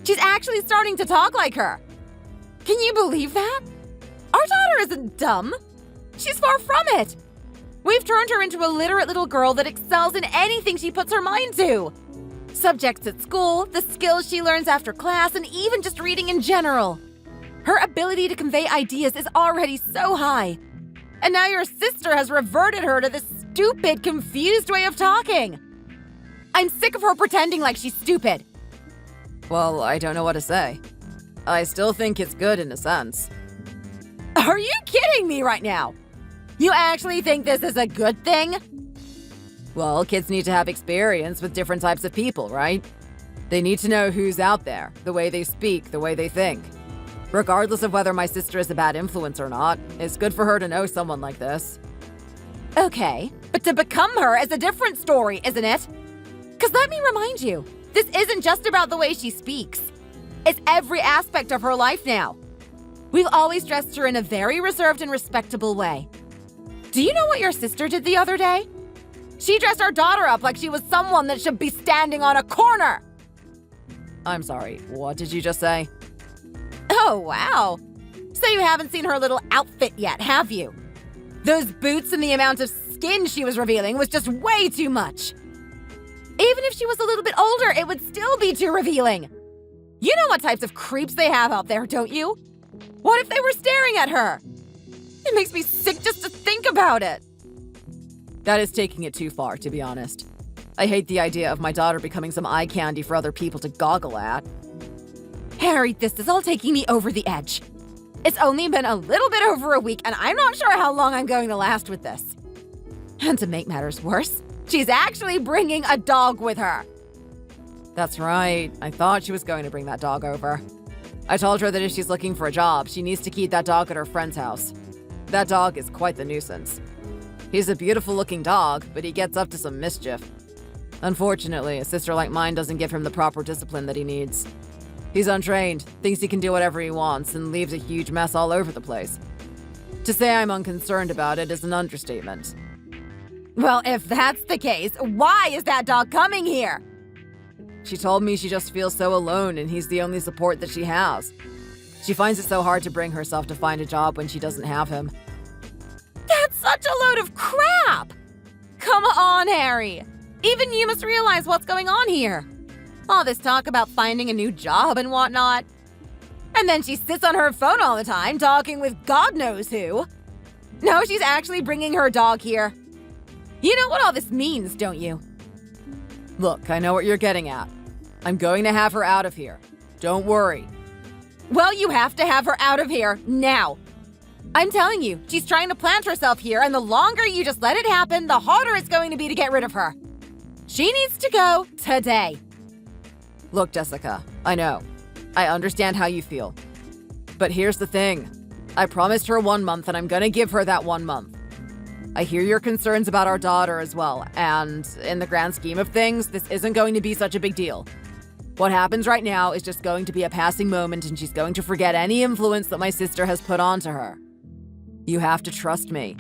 She's actually starting to talk like her. Can you believe that? Our daughter isn't dumb. She's far from it. We've turned her into a literate little girl that excels in anything she puts her mind to. Subjects at school, the skills she learns after class, and even just reading in general. Her ability to convey ideas is already so high. And now your sister has reverted her to this stupid, confused way of talking. I'm sick of her pretending like she's stupid. Well, I don't know what to say. I still think it's good in a sense. Are you kidding me right now? You actually think this is a good thing? Well, kids need to have experience with different types of people, right? They need to know who's out there, the way they speak, the way they think. Regardless of whether my sister is a bad influence or not, it's good for her to know someone like this. Okay, but to become her is a different story, isn't it? Because let me remind you, this isn't just about the way she speaks. It's every aspect of her life now. We've always dressed her in a very reserved and respectable way. Do you know what your sister did the other day? She dressed our daughter up like she was someone that should be standing on a corner. I'm sorry, what did you just say? Oh, wow. So you haven't seen her little outfit yet, have you? Those boots and the amount of skin she was revealing was just way too much. Even if she was a little bit older, it would still be too revealing. You know what types of creeps they have out there, don't you? What if they were staring at her? It makes me sick just to think about it. That is taking it too far, to be honest. I hate the idea of my daughter becoming some eye candy for other people to goggle at. Harry, this is all taking me over the edge. It's only been a little bit over a week, and I'm not sure how long I'm going to last with this. And to make matters worse, she's actually bringing a dog with her. That's right. I thought she was going to bring that dog over. I told her that if she's looking for a job, she needs to keep that dog at her friend's house. That dog is quite the nuisance. He's a beautiful-looking dog, but he gets up to some mischief. Unfortunately, a sister like mine doesn't give him the proper discipline that he needs. He's untrained, thinks he can do whatever he wants, and leaves a huge mess all over the place. To say I'm unconcerned about it is an understatement. Well, if that's the case, why is that dog coming here? She told me she just feels so alone and he's the only support that she has. She finds it so hard to bring herself to find a job when she doesn't have him. That's such a load of crap! Come on, Harry! Even you must realize what's going on here. All this talk about finding a new job and whatnot. And then she sits on her phone all the time, talking with God knows who. No, she's actually bringing her dog here. You know what all this means, don't you? Look, I know what you're getting at. I'm going to have her out of here. Don't worry. Well, you have to have her out of here now. I'm telling you, she's trying to plant herself here, and the longer you just let it happen, the harder it's going to be to get rid of her. She needs to go today. Look, Jessica, I know. I understand how you feel. But here's the thing. I promised her 1 month, and I'm gonna give her that 1 month. I hear your concerns about our daughter as well, and in the grand scheme of things, this isn't going to be such a big deal. What happens right now is just going to be a passing moment, and she's going to forget any influence that my sister has put onto her. You have to trust me.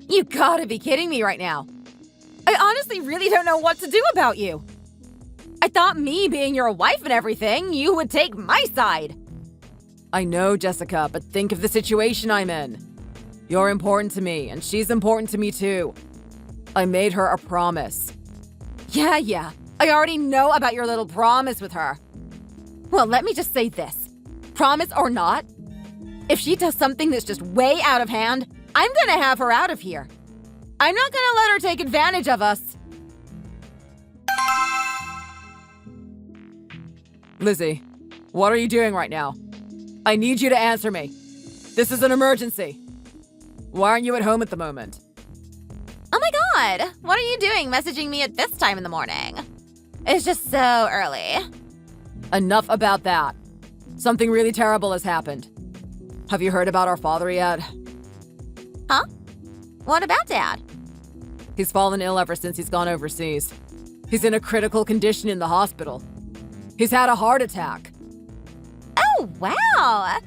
You gotta be kidding me right now. I honestly really don't know what to do about you. I thought me being your wife and everything, you would take my side. I know, Jessica, but think of the situation I'm in. You're important to me, and she's important to me too. I made her a promise. Yeah. I already know about your little promise with her. Well, let me just say this. Promise or not, if she does something that's just way out of hand, I'm gonna have her out of here. I'm not gonna let her take advantage of us. Lizzie, what are you doing right now? I need you to answer me. This is an emergency. Why aren't you at home at the moment? Oh my god, what are you doing messaging me at this time in the morning? It's just so early. Enough about that. Something really terrible has happened. Have you heard about our father yet? Huh? What about Dad? He's fallen ill ever since he's gone overseas. He's in a critical condition in the hospital. He's had a heart attack. Oh, wow.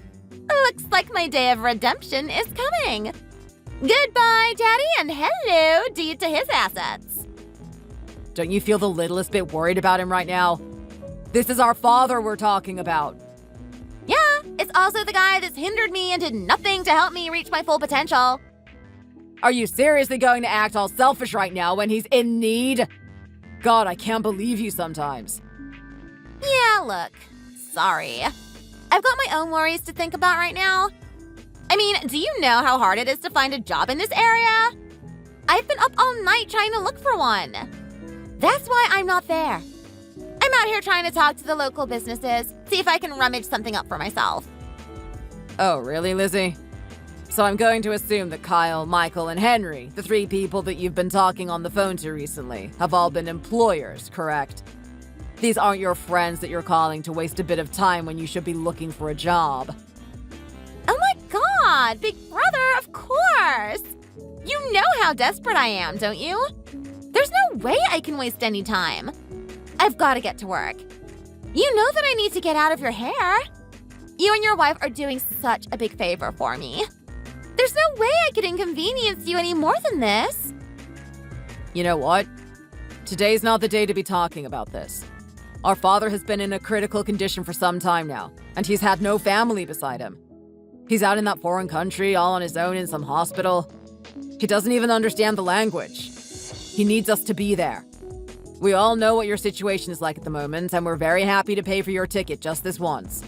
Looks like my day of redemption is coming. Goodbye, Daddy, and hello, deed to his assets. Don't you feel the littlest bit worried about him right now? This is our father we're talking about. Yeah, it's also the guy that's hindered me and did nothing to help me reach my full potential. Are you seriously going to act all selfish right now when he's in need? God, I can't believe you sometimes. Yeah, look, sorry. I've got my own worries to think about right now. I mean, do you know how hard it is to find a job in this area? I've been up all night trying to look for one. That's why I'm not there. I'm I'm out here trying to talk to the local businesses, see if I can rummage something up for myself. Oh, really, Lizzie? So I'm going to assume that Kyle, Michael, and Henry, the 3 people that you've been talking on the phone to recently, have all been employers, correct? These aren't your friends that you're calling to waste a bit of time when you should be looking for a job. Oh my god, big brother, of course! You know how desperate I am, don't you? There's no way I can waste any time. I've got to get to work. You know that I need to get out of your hair. You and your wife are doing such a big favor for me. There's no way I could inconvenience you any more than this. You know what? Today's not the day to be talking about this. Our father has been in a critical condition for some time now, and he's had no family beside him. He's out in that foreign country, all on his own in some hospital. He doesn't even understand the language. He needs us to be there. We all know what your situation is like at the moment, and we're very happy to pay for your ticket just this once.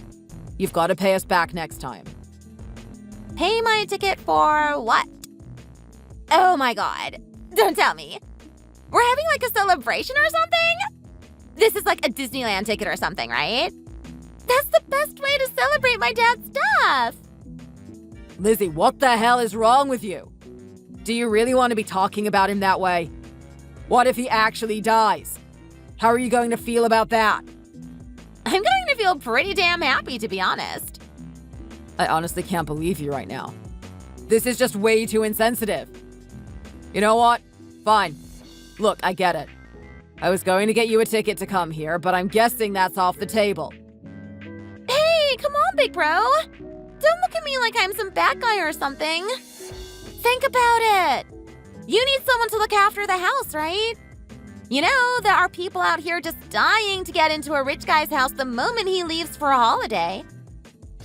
You've got to pay us back next time. Pay my ticket for what? Oh my god. Don't tell me. We're having like a celebration or something? This is like a Disneyland ticket or something, right? That's the best way to celebrate my dad's death. Lizzie, what the hell is wrong with you? Do you really want to be talking about him that way? What if he actually dies? How are you going to feel about that? I'm going to feel pretty damn happy, to be honest. I honestly can't believe you right now. This is just way too insensitive. You know what? Fine. Look, I get it. I was going to get you a ticket to come here, but I'm guessing that's off the table. Hey, come on, big bro. Don't look at me like I'm some bad guy or something. Think about it. You need someone to look after the house, right? You know, there are people out here just dying to get into a rich guy's house the moment he leaves for a holiday.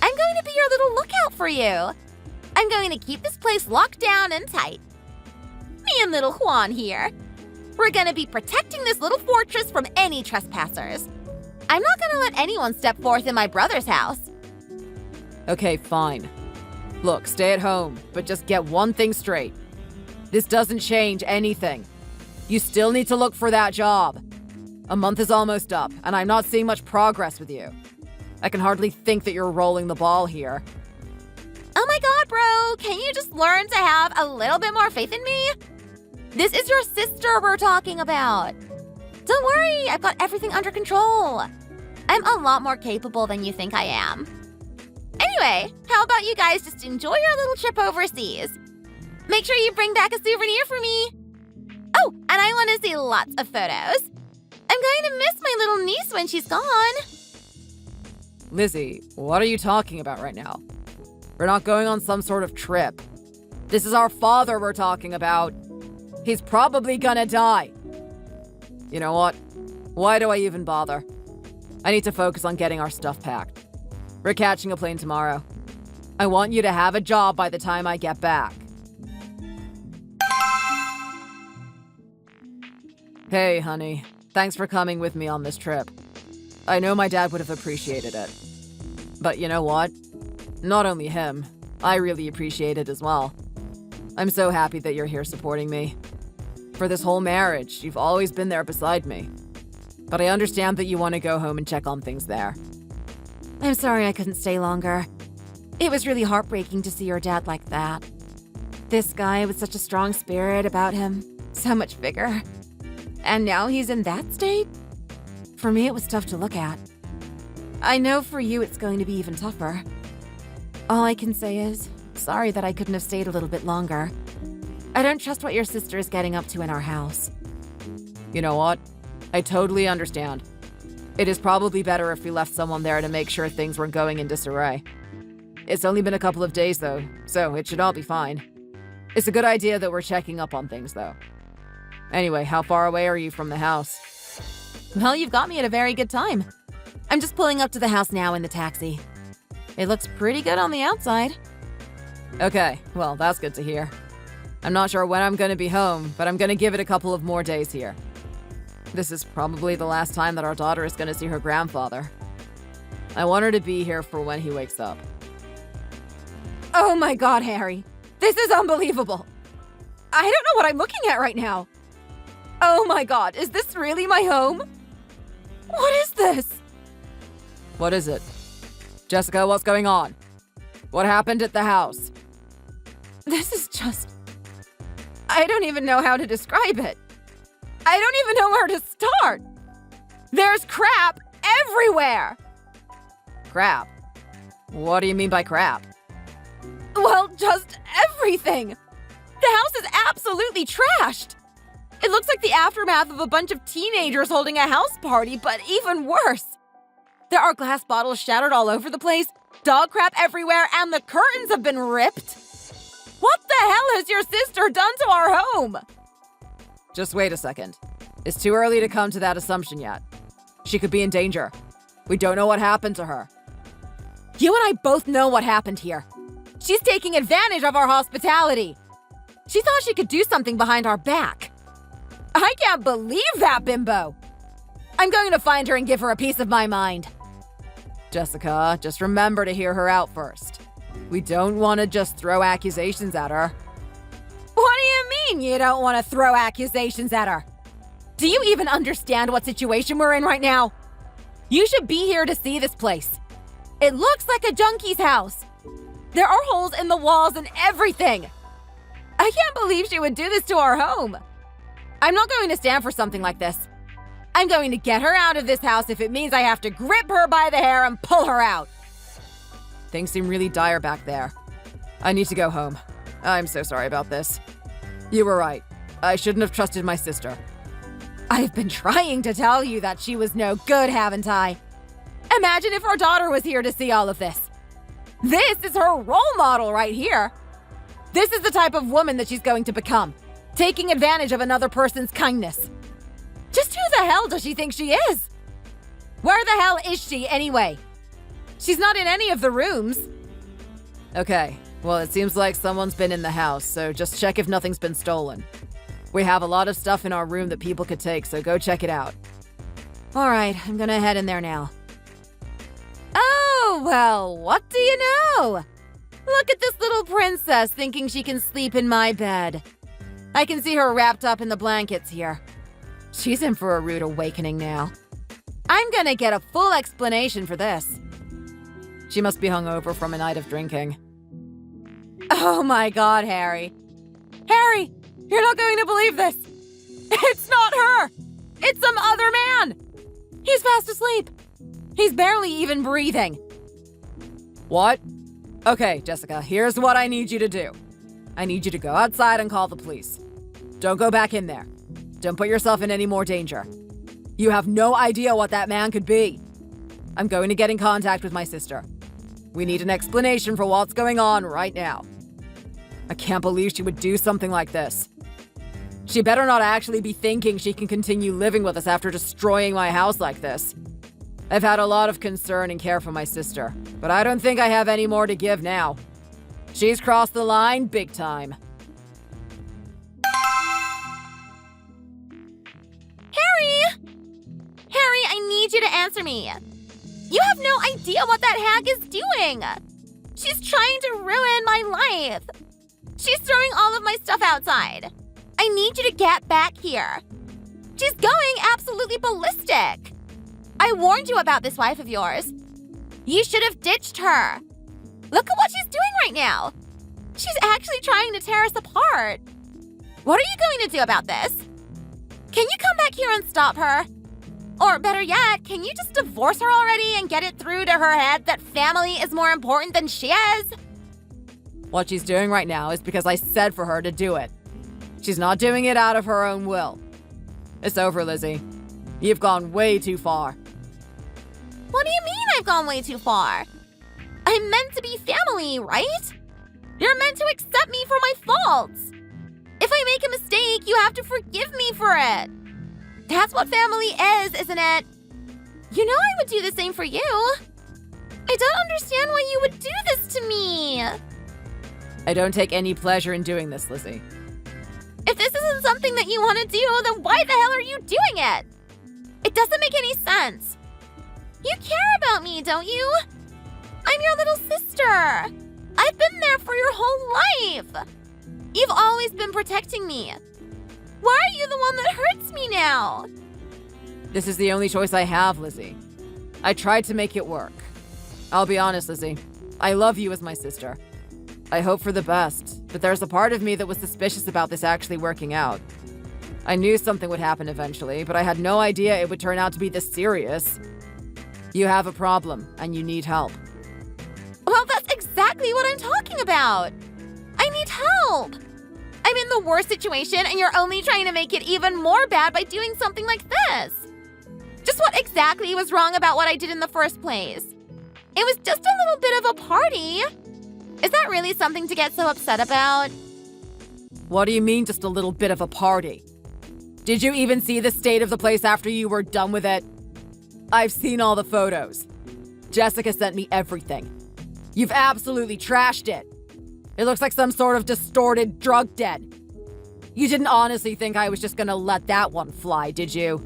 I'm going to be your little lookout for you. I'm going to keep this place locked down and tight. Me and little Juan here. We're going to be protecting this little fortress from any trespassers. I'm not going to let anyone step forth in my brother's house. Okay, fine. Look, stay at home, but just get one thing straight. This doesn't change anything. You still need to look for that job. A month is almost up, and I'm not seeing much progress with you. I can hardly think that you're rolling the ball here. Oh my god, bro, can you just learn to have a little bit more faith in me? This is your sister we're talking about. Don't worry, I've got everything under control. I'm a lot more capable than you think I am. Anyway, how about you guys just enjoy your little trip overseas? Make sure you bring back a souvenir for me. Oh, and I want to see lots of photos. I'm going to miss my little niece when she's gone. Lizzie, what are you talking about right now? We're not going on some sort of trip. This is our father we're talking about. He's probably gonna die. You know what? Why do I even bother? I need to focus on getting our stuff packed. We're catching a plane tomorrow. I want you to have a job by the time I get back. Hey, honey. Thanks for coming with me on this trip. I know my dad would have appreciated it. But you know what? Not only him, I really appreciate it as well. I'm so happy that you're here supporting me. For this whole marriage, you've always been there beside me. But I understand that you want to go home and check on things there. I'm sorry I couldn't stay longer. It was really heartbreaking to see your dad like that. This guy with such a strong spirit about him, so much vigor. And now he's in that state? For me, it was tough to look at. I know for you it's going to be even tougher. All I can say is, sorry that I couldn't have stayed a little bit longer. I don't trust what your sister is getting up to in our house. You know what? I totally understand. It is probably better if we left someone there to make sure things weren't going in disarray. It's only been a couple of days, though, so it should all be fine. It's a good idea that we're checking up on things, though. Anyway, how far away are you from the house? Well, you've got me at a very good time. I'm just pulling up to the house now in the taxi. It looks pretty good on the outside. Okay, well, that's good to hear. I'm not sure when I'm going to be home, but I'm going to give it a couple of more days here. This is probably the last time that our daughter is going to see her grandfather. I want her to be here for when he wakes up. Oh my god, Harry. This is unbelievable. I don't know what I'm looking at right now. Oh my god, is this really my home? What is this? What is it? Jessica, what's going on? What happened at the house? This is just... I don't even know how to describe it. I don't even know where to start. There's crap everywhere. Crap? What do you mean by crap? Well, just everything. The house is absolutely trashed. It looks like the aftermath of a bunch of teenagers holding a house party, but even worse. There are glass bottles shattered all over the place, dog crap everywhere, and the curtains have been ripped. What the hell has your sister done to our home? Just wait a second. It's too early to come to that assumption yet. She could be in danger. We don't know what happened to her. You and I both know what happened here. She's taking advantage of our hospitality. She thought she could do something behind our back. I can't believe that, bimbo. I'm going to find her and give her a piece of my mind. Jessica, just remember to hear her out first. We don't want to just throw accusations at her. What do you mean you don't want to throw accusations at her? Do you even understand what situation we're in right now? You should be here to see this place. It looks like a junkie's house. There are holes in the walls and everything. I can't believe she would do this to our home. I'm not going to stand for something like this. I'm going to get her out of this house if it means I have to grip her by the hair and pull her out. Things seem really dire back there. I need to go home. I'm so sorry about this. You were right. I shouldn't have trusted my sister. I've been trying to tell you that she was no good, haven't I? Imagine if our daughter was here to see all of this. This is her role model right here. This is the type of woman that she's going to become, taking advantage of another person's kindness. Just who the hell does she think she is? Where the hell is she anyway? She's not in any of the rooms. Okay, well, it seems like someone's been in the house, so just check if nothing's been stolen. We have a lot of stuff in our room that people could take, so go check it out. All right, I'm gonna head in there now. Oh, well, what do you know? Look at this little princess thinking she can sleep in my bed. I can see her wrapped up in the blankets here. She's in for a rude awakening now. I'm gonna get a full explanation for this. She must be hungover from a night of drinking. Oh my God, Harry. Harry, you're not going to believe this. It's not her. It's some other man. He's fast asleep. He's barely even breathing. What? Okay, Jessica, here's what I need you to do. I need you to go outside and call the police. Don't go back in there. Don't put yourself in any more danger. You have no idea what that man could be. I'm going to get in contact with my sister. We need an explanation for what's going on right now. I can't believe she would do something like this. She better not actually be thinking she can continue living with us after destroying my house like this. I've had a lot of concern and care for my sister, but I don't think I have any more to give now. She's crossed the line big time. Harry, I need you to answer me. You have no idea what that hag is doing. She's trying to ruin my life. She's throwing all of my stuff outside. I need you to get back here. She's going absolutely ballistic. I warned you about this wife of yours. You should have ditched her. Look at what she's doing right now. She's actually trying to tear us apart. What are you going to do about this? Can you come back here and stop her? Or better yet, can you just divorce her already and get it through to her head that family is more important than she is? What she's doing right now is because I said for her to do it. She's not doing it out of her own will. It's over, Lizzie. You've gone way too far. What do you mean I've gone way too far? I'm meant to be family, right? You're meant to accept me for my faults. If I make a mistake, you have to forgive me for it. That's what family is, isn't it? You know I would do the same for you. I don't understand why you would do this to me. I don't take any pleasure in doing this, Lizzie. If this isn't something that you want to do, then why the hell are you doing it? It doesn't make any sense. You care about me, don't you? I'm your little sister. I've been there for your whole life. You've always been protecting me. Why are you the one that hurts me now? This is the only choice I have, Lizzie. I tried to make it work. I'll be honest, Lizzie. I love you as my sister. I hope for the best, but there's a part of me that was suspicious about this actually working out. I knew something would happen eventually, but I had no idea it would turn out to be this serious. You have a problem, and you need help. Well, that's exactly what I'm talking about. I need help. I'm in the worst situation, and you're only trying to make it even more bad by doing something like this. Just what exactly was wrong about what I did in the first place? It was just a little bit of a party. Is that really something to get so upset about? What do you mean, just a little bit of a party? Did you even see the state of the place after you were done with it? I've seen all the photos. Jessica sent me everything. You've absolutely trashed it. It looks like some sort of distorted drug den. You didn't honestly think I was just gonna let that one fly, did you?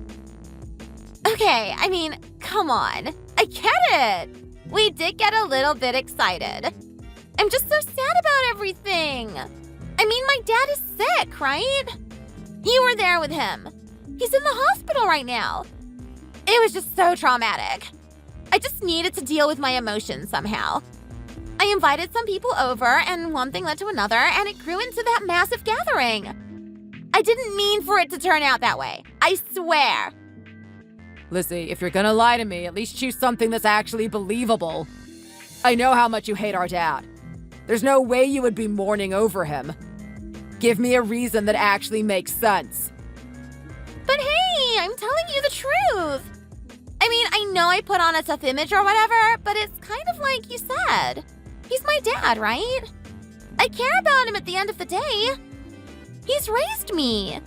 Okay, I mean, come on. I get it. We did get a little bit excited. I'm just so sad about everything. I mean, my dad is sick, right? You were there with him. He's in the hospital right now. It was just so traumatic. I just needed to deal with my emotions somehow. I invited some people over, and one thing led to another, and it grew into that massive gathering. I didn't mean for it to turn out that way. I swear. Lizzie, if you're gonna lie to me, at least choose something that's actually believable. I know how much you hate our dad. There's no way you would be mourning over him. Give me a reason that actually makes sense. But hey, I'm telling you the truth. I mean, I know I put on a tough image or whatever, but it's kind of like you said. He's my dad, right? I care about him at the end of the day. He's raised me.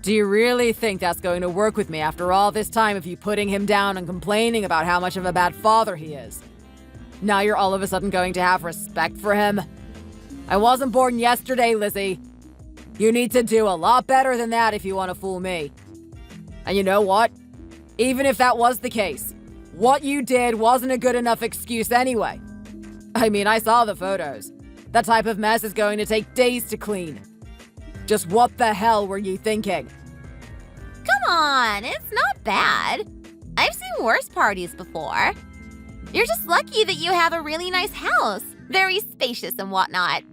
Do you really think that's going to work with me after all this time of you putting him down and complaining about how much of a bad father he is? Now you're all of a sudden going to have respect for him? I wasn't born yesterday, Lizzie. You need to do a lot better than that if you want to fool me. And you know what? Even if that was the case, what you did wasn't a good enough excuse anyway. I mean, I saw the photos. That type of mess is going to take days to clean. Just what the hell were you thinking? Come on, it's not bad. I've seen worse parties before. You're just lucky that you have a really nice house, very spacious and whatnot.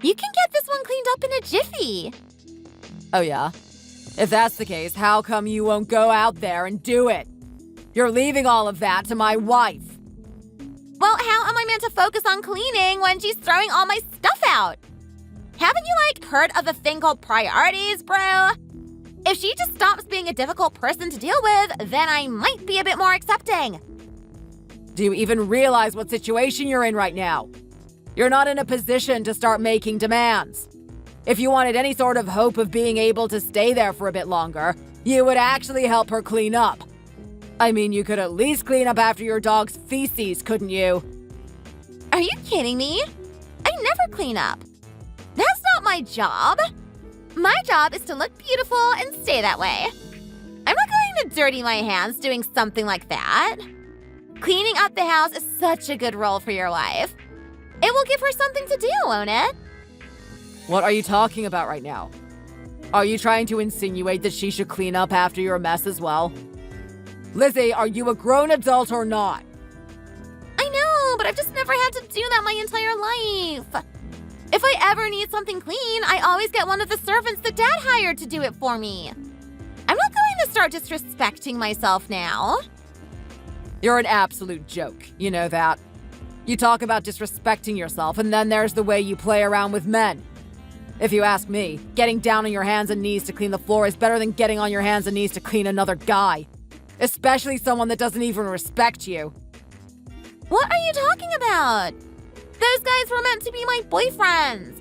You can get this one cleaned up in a jiffy. Oh yeah? If that's the case, how come you won't go out there and do it? You're leaving all of that to my wife. Well, how am I meant to focus on cleaning when she's throwing all my stuff out? Haven't you, heard of a thing called priorities, bro? If she just stops being a difficult person to deal with, then I might be a bit more accepting. Do you even realize what situation you're in right now? You're not in a position to start making demands. If you wanted any sort of hope of being able to stay there for a bit longer, you would actually help her clean up. I mean, you could at least clean up after your dog's feces, couldn't you? Are you kidding me? I never clean up. That's not my job. My job is to look beautiful and stay that way. I'm not going to dirty my hands doing something like that. Cleaning up the house is such a good role for your wife. It will give her something to do, won't it? What are you talking about right now? Are you trying to insinuate that she should clean up after your mess as well? Lizzie, are you a grown adult or not? I know, but I've just never had to do that my entire life. If I ever need something clean, I always get one of the servants that Dad hired to do it for me. I'm not going to start disrespecting myself now. You're an absolute joke, you know that. You talk about disrespecting yourself, and then there's the way you play around with men. If you ask me, getting down on your hands and knees to clean the floor is better than getting on your hands and knees to clean another guy. Especially someone that doesn't even respect you. What are you talking about? Those guys were meant to be my boyfriends.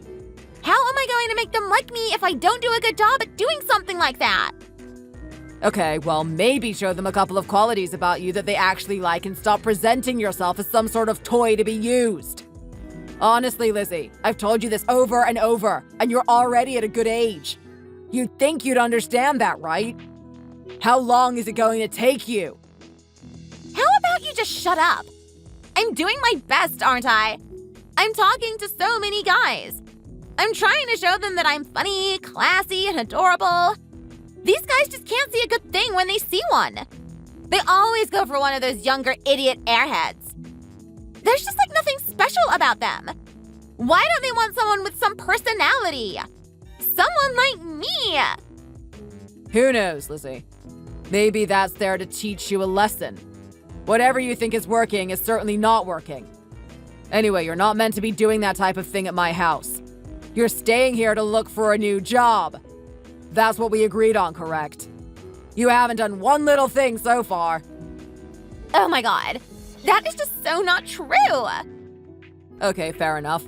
How am I going to make them like me if I don't do a good job at doing something like that? Okay, well, maybe show them a couple of qualities about you that they actually like and stop presenting yourself as some sort of toy to be used. Honestly, Lizzie, I've told you this over and over, and you're already at a good age. You'd think you'd understand that, right? How long is it going to take you? How about you just shut up? I'm doing my best, aren't I? I'm talking to so many guys. I'm trying to show them that I'm funny, classy, and adorable. These guys just can't see a good thing when they see one. They always go for one of those younger idiot airheads. There's just like nothing special about them. Why don't they want someone with some personality? Someone like me! Who knows, Lizzie? Maybe that's there to teach you a lesson. Whatever you think is working is certainly not working. Anyway, you're not meant to be doing that type of thing at my house. You're staying here to look for a new job. That's what we agreed on, correct? You haven't done one little thing so far. Oh my god, that is just so not true. Okay, fair enough.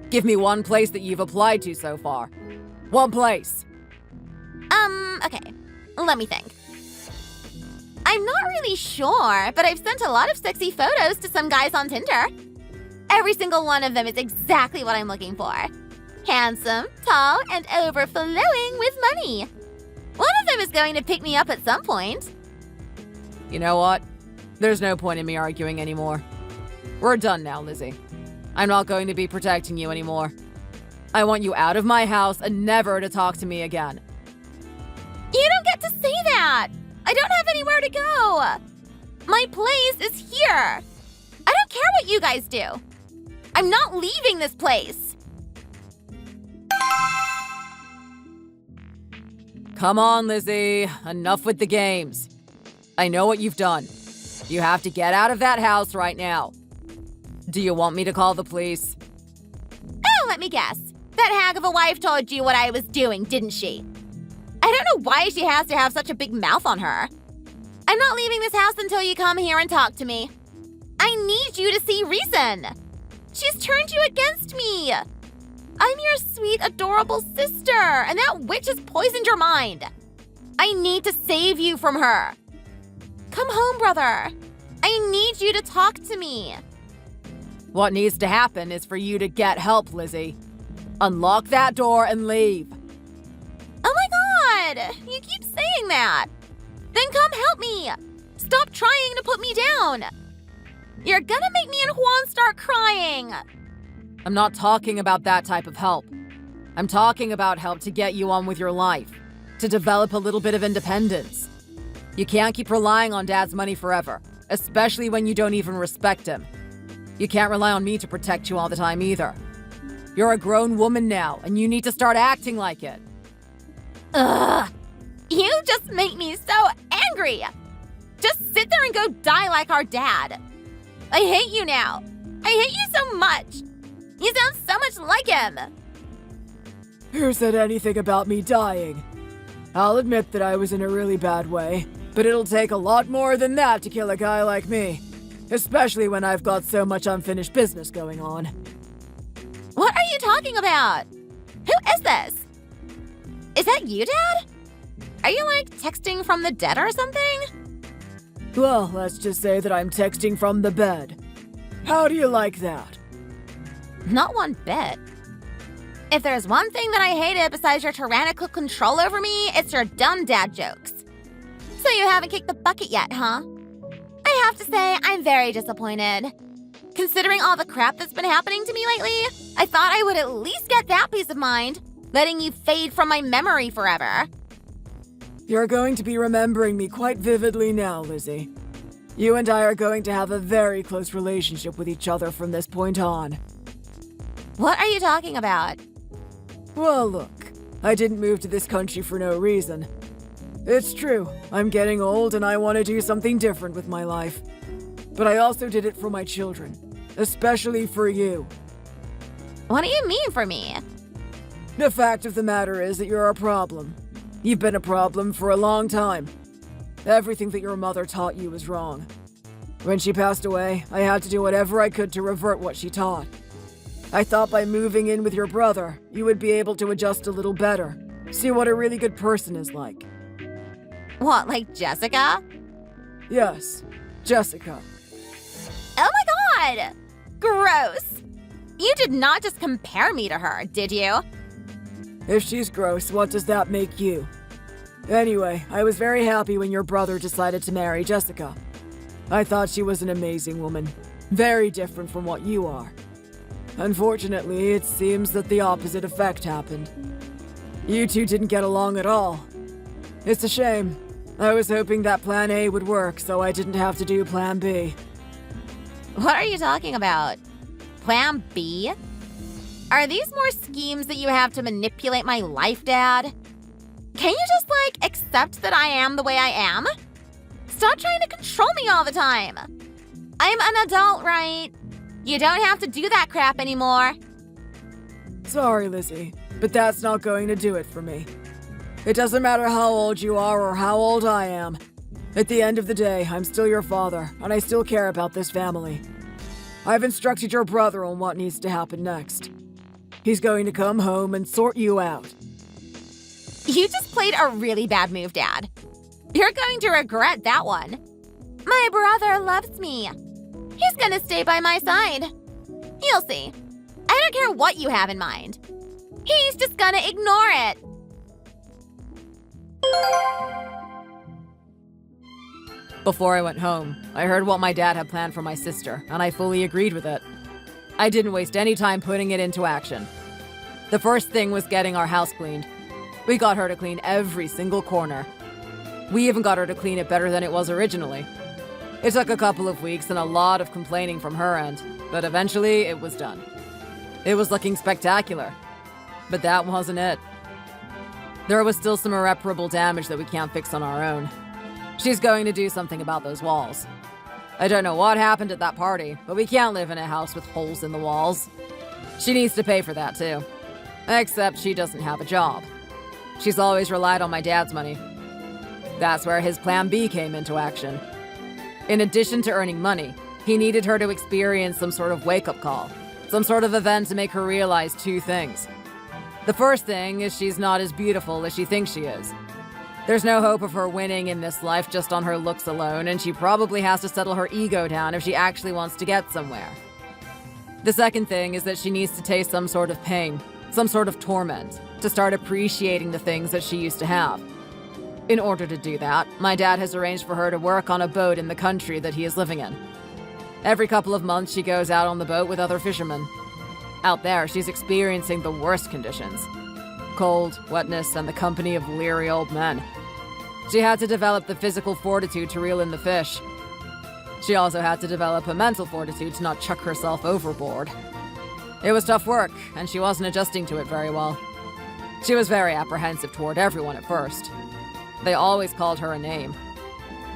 Give me one place that you've applied to so far. One place. Okay, let me think. I'm not really sure, but I've sent a lot of sexy photos to some guys on Tinder. Every single one of them is exactly what I'm looking for. Handsome, tall, and overflowing with money. One of them is going to pick me up at some point. You know what? There's no point in me arguing anymore. We're done now, Lizzie. I'm not going to be protecting you anymore. I want you out of my house and never to talk to me again. You don't get to say that! I don't have anywhere to go! My place is here! I don't care what you guys do! I'm not leaving this place! Come on, Lizzie. Enough with the games. I know what you've done. You have to get out of that house right now. Do you want me to call the police? Oh, let me guess. That hag of a wife told you what I was doing, didn't she? I don't know why she has to have such a big mouth on her. I'm not leaving this house until you come here and talk to me. I need you to see reason. She's turned you against me. I'm your sweet, adorable sister, and that witch has poisoned your mind. I need to save you from her. Come home, brother. I need you to talk to me. What needs to happen is for you to get help, Lizzie. Unlock that door and leave. Oh my god! You keep saying that. Then come help me. Stop trying to put me down. You're gonna make me and Juan start crying. I'm not talking about that type of help. I'm talking about help to get you on with your life, to develop a little bit of independence. You can't keep relying on Dad's money forever, especially when you don't even respect him. You can't rely on me to protect you all the time either. You're a grown woman now, and you need to start acting like it. Ugh! You just make me so angry! Just sit there and go die like our dad. I hate you now. I hate you so much. You sound so much like him. Who said anything about me dying? I'll admit that I was in a really bad way, but it'll take a lot more than that to kill a guy like me. Especially when I've got so much unfinished business going on. What are you talking about? Who is this? Is that you, Dad? Are you, like, texting from the dead or something? Well, let's just say that I'm texting from the bed. How do you like that? Not one bit. If there's one thing that I hated besides your tyrannical control over me, it's your dumb dad jokes. So you haven't kicked the bucket yet, huh? I have to say, I'm very disappointed. Considering all the crap that's been happening to me lately, I thought I would at least get that peace of mind, letting you fade from my memory forever. You're going to be remembering me quite vividly now, Lizzie. You and I are going to have a very close relationship with each other from this point on. What are you talking about? Well, look, I didn't move to this country for no reason. It's true, I'm getting old and I want to do something different with my life. But I also did it for my children, especially for you. What do you mean for me? The fact of the matter is that you're a problem. You've been a problem for a long time. Everything that your mother taught you was wrong. When she passed away, I had to do whatever I could to revert what she taught. I thought by moving in with your brother, you would be able to adjust a little better, see what a really good person is like. What, like Jessica? Yes, Jessica. Oh my god! Gross! You did not just compare me to her, did you? If she's gross, what does that make you? Anyway, I was very happy when your brother decided to marry Jessica. I thought she was an amazing woman, very different from what you are. Unfortunately, it seems that the opposite effect happened. You two didn't get along at all. It's a shame. I was hoping that plan A would work, so I didn't have to do plan B. What are you talking about? Plan B? Are these more schemes that you have to manipulate my life, Dad? Can you just, accept that I am the way I am? Stop trying to control me all the time. I'm an adult, right? You don't have to do that crap anymore. Sorry, Lizzie, but that's not going to do it for me. It doesn't matter how old you are or how old I am. At the end of the day, I'm still your father, and I still care about this family. I've instructed your brother on what needs to happen next. He's going to come home and sort you out. You just played a really bad move, Dad. You're going to regret that one. My brother loves me. He's gonna stay by my side. You'll see. I don't care what you have in mind. He's just gonna ignore it. Before I went home, I heard what my dad had planned for my sister, and I fully agreed with it. I didn't waste any time putting it into action. The first thing was getting our house cleaned. We got her to clean every single corner. We even got her to clean it better than it was originally. It took a couple of weeks and a lot of complaining from her end, but eventually it was done. It was looking spectacular. But that wasn't it. There was still some irreparable damage that we can't fix on our own. She's going to do something about those walls. I don't know what happened at that party, but we can't live in a house with holes in the walls. She needs to pay for that too. Except she doesn't have a job. She's always relied on my dad's money. That's where his plan B came into action. In addition to earning money, he needed her to experience some sort of wake-up call, some sort of event to make her realize two things. The first thing is she's not as beautiful as she thinks she is. There's no hope of her winning in this life just on her looks alone, and she probably has to settle her ego down if she actually wants to get somewhere. The second thing is that she needs to taste some sort of pain, some sort of torment, to start appreciating the things that she used to have. In order to do that, my dad has arranged for her to work on a boat in the country that he is living in. Every couple of months, she goes out on the boat with other fishermen. Out there, she's experiencing the worst conditions. Cold, wetness, and the company of leery old men. She had to develop the physical fortitude to reel in the fish. She also had to develop a mental fortitude to not chuck herself overboard. It was tough work, and she wasn't adjusting to it very well. She was very apprehensive toward everyone at first. They always called her a name.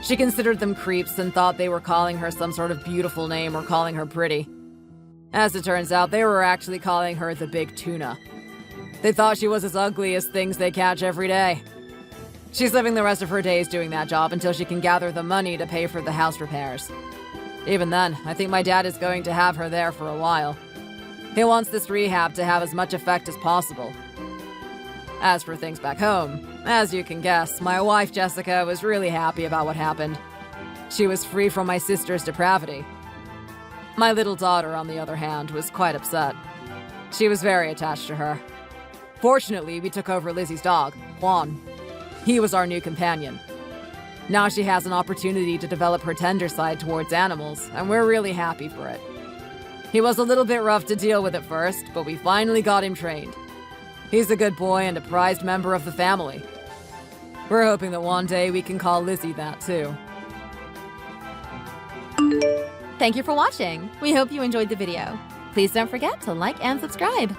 She considered them creeps and thought they were calling her some sort of beautiful name or calling her pretty. As it turns out, they were actually calling her the Big Tuna. They thought she was as ugly as things they catch every day. She's living the rest of her days doing that job until she can gather the money to pay for the house repairs. Even then, I think my dad is going to have her there for a while. He wants this rehab to have as much effect as possible. As for things back home, as you can guess, my wife Jessica was really happy about what happened. She was free from my sister's depravity. My little daughter, on the other hand, was quite upset. She was very attached to her. Fortunately, we took over Lizzie's dog, Juan. He was our new companion. Now she has an opportunity to develop her tender side towards animals, and we're really happy for it. He was a little bit rough to deal with at first, but we finally got him trained. He's a good boy and a prized member of the family. We're hoping that one day we can call Lizzie that too. Thank you for watching. We hope you enjoyed the video. Please don't forget to like and subscribe.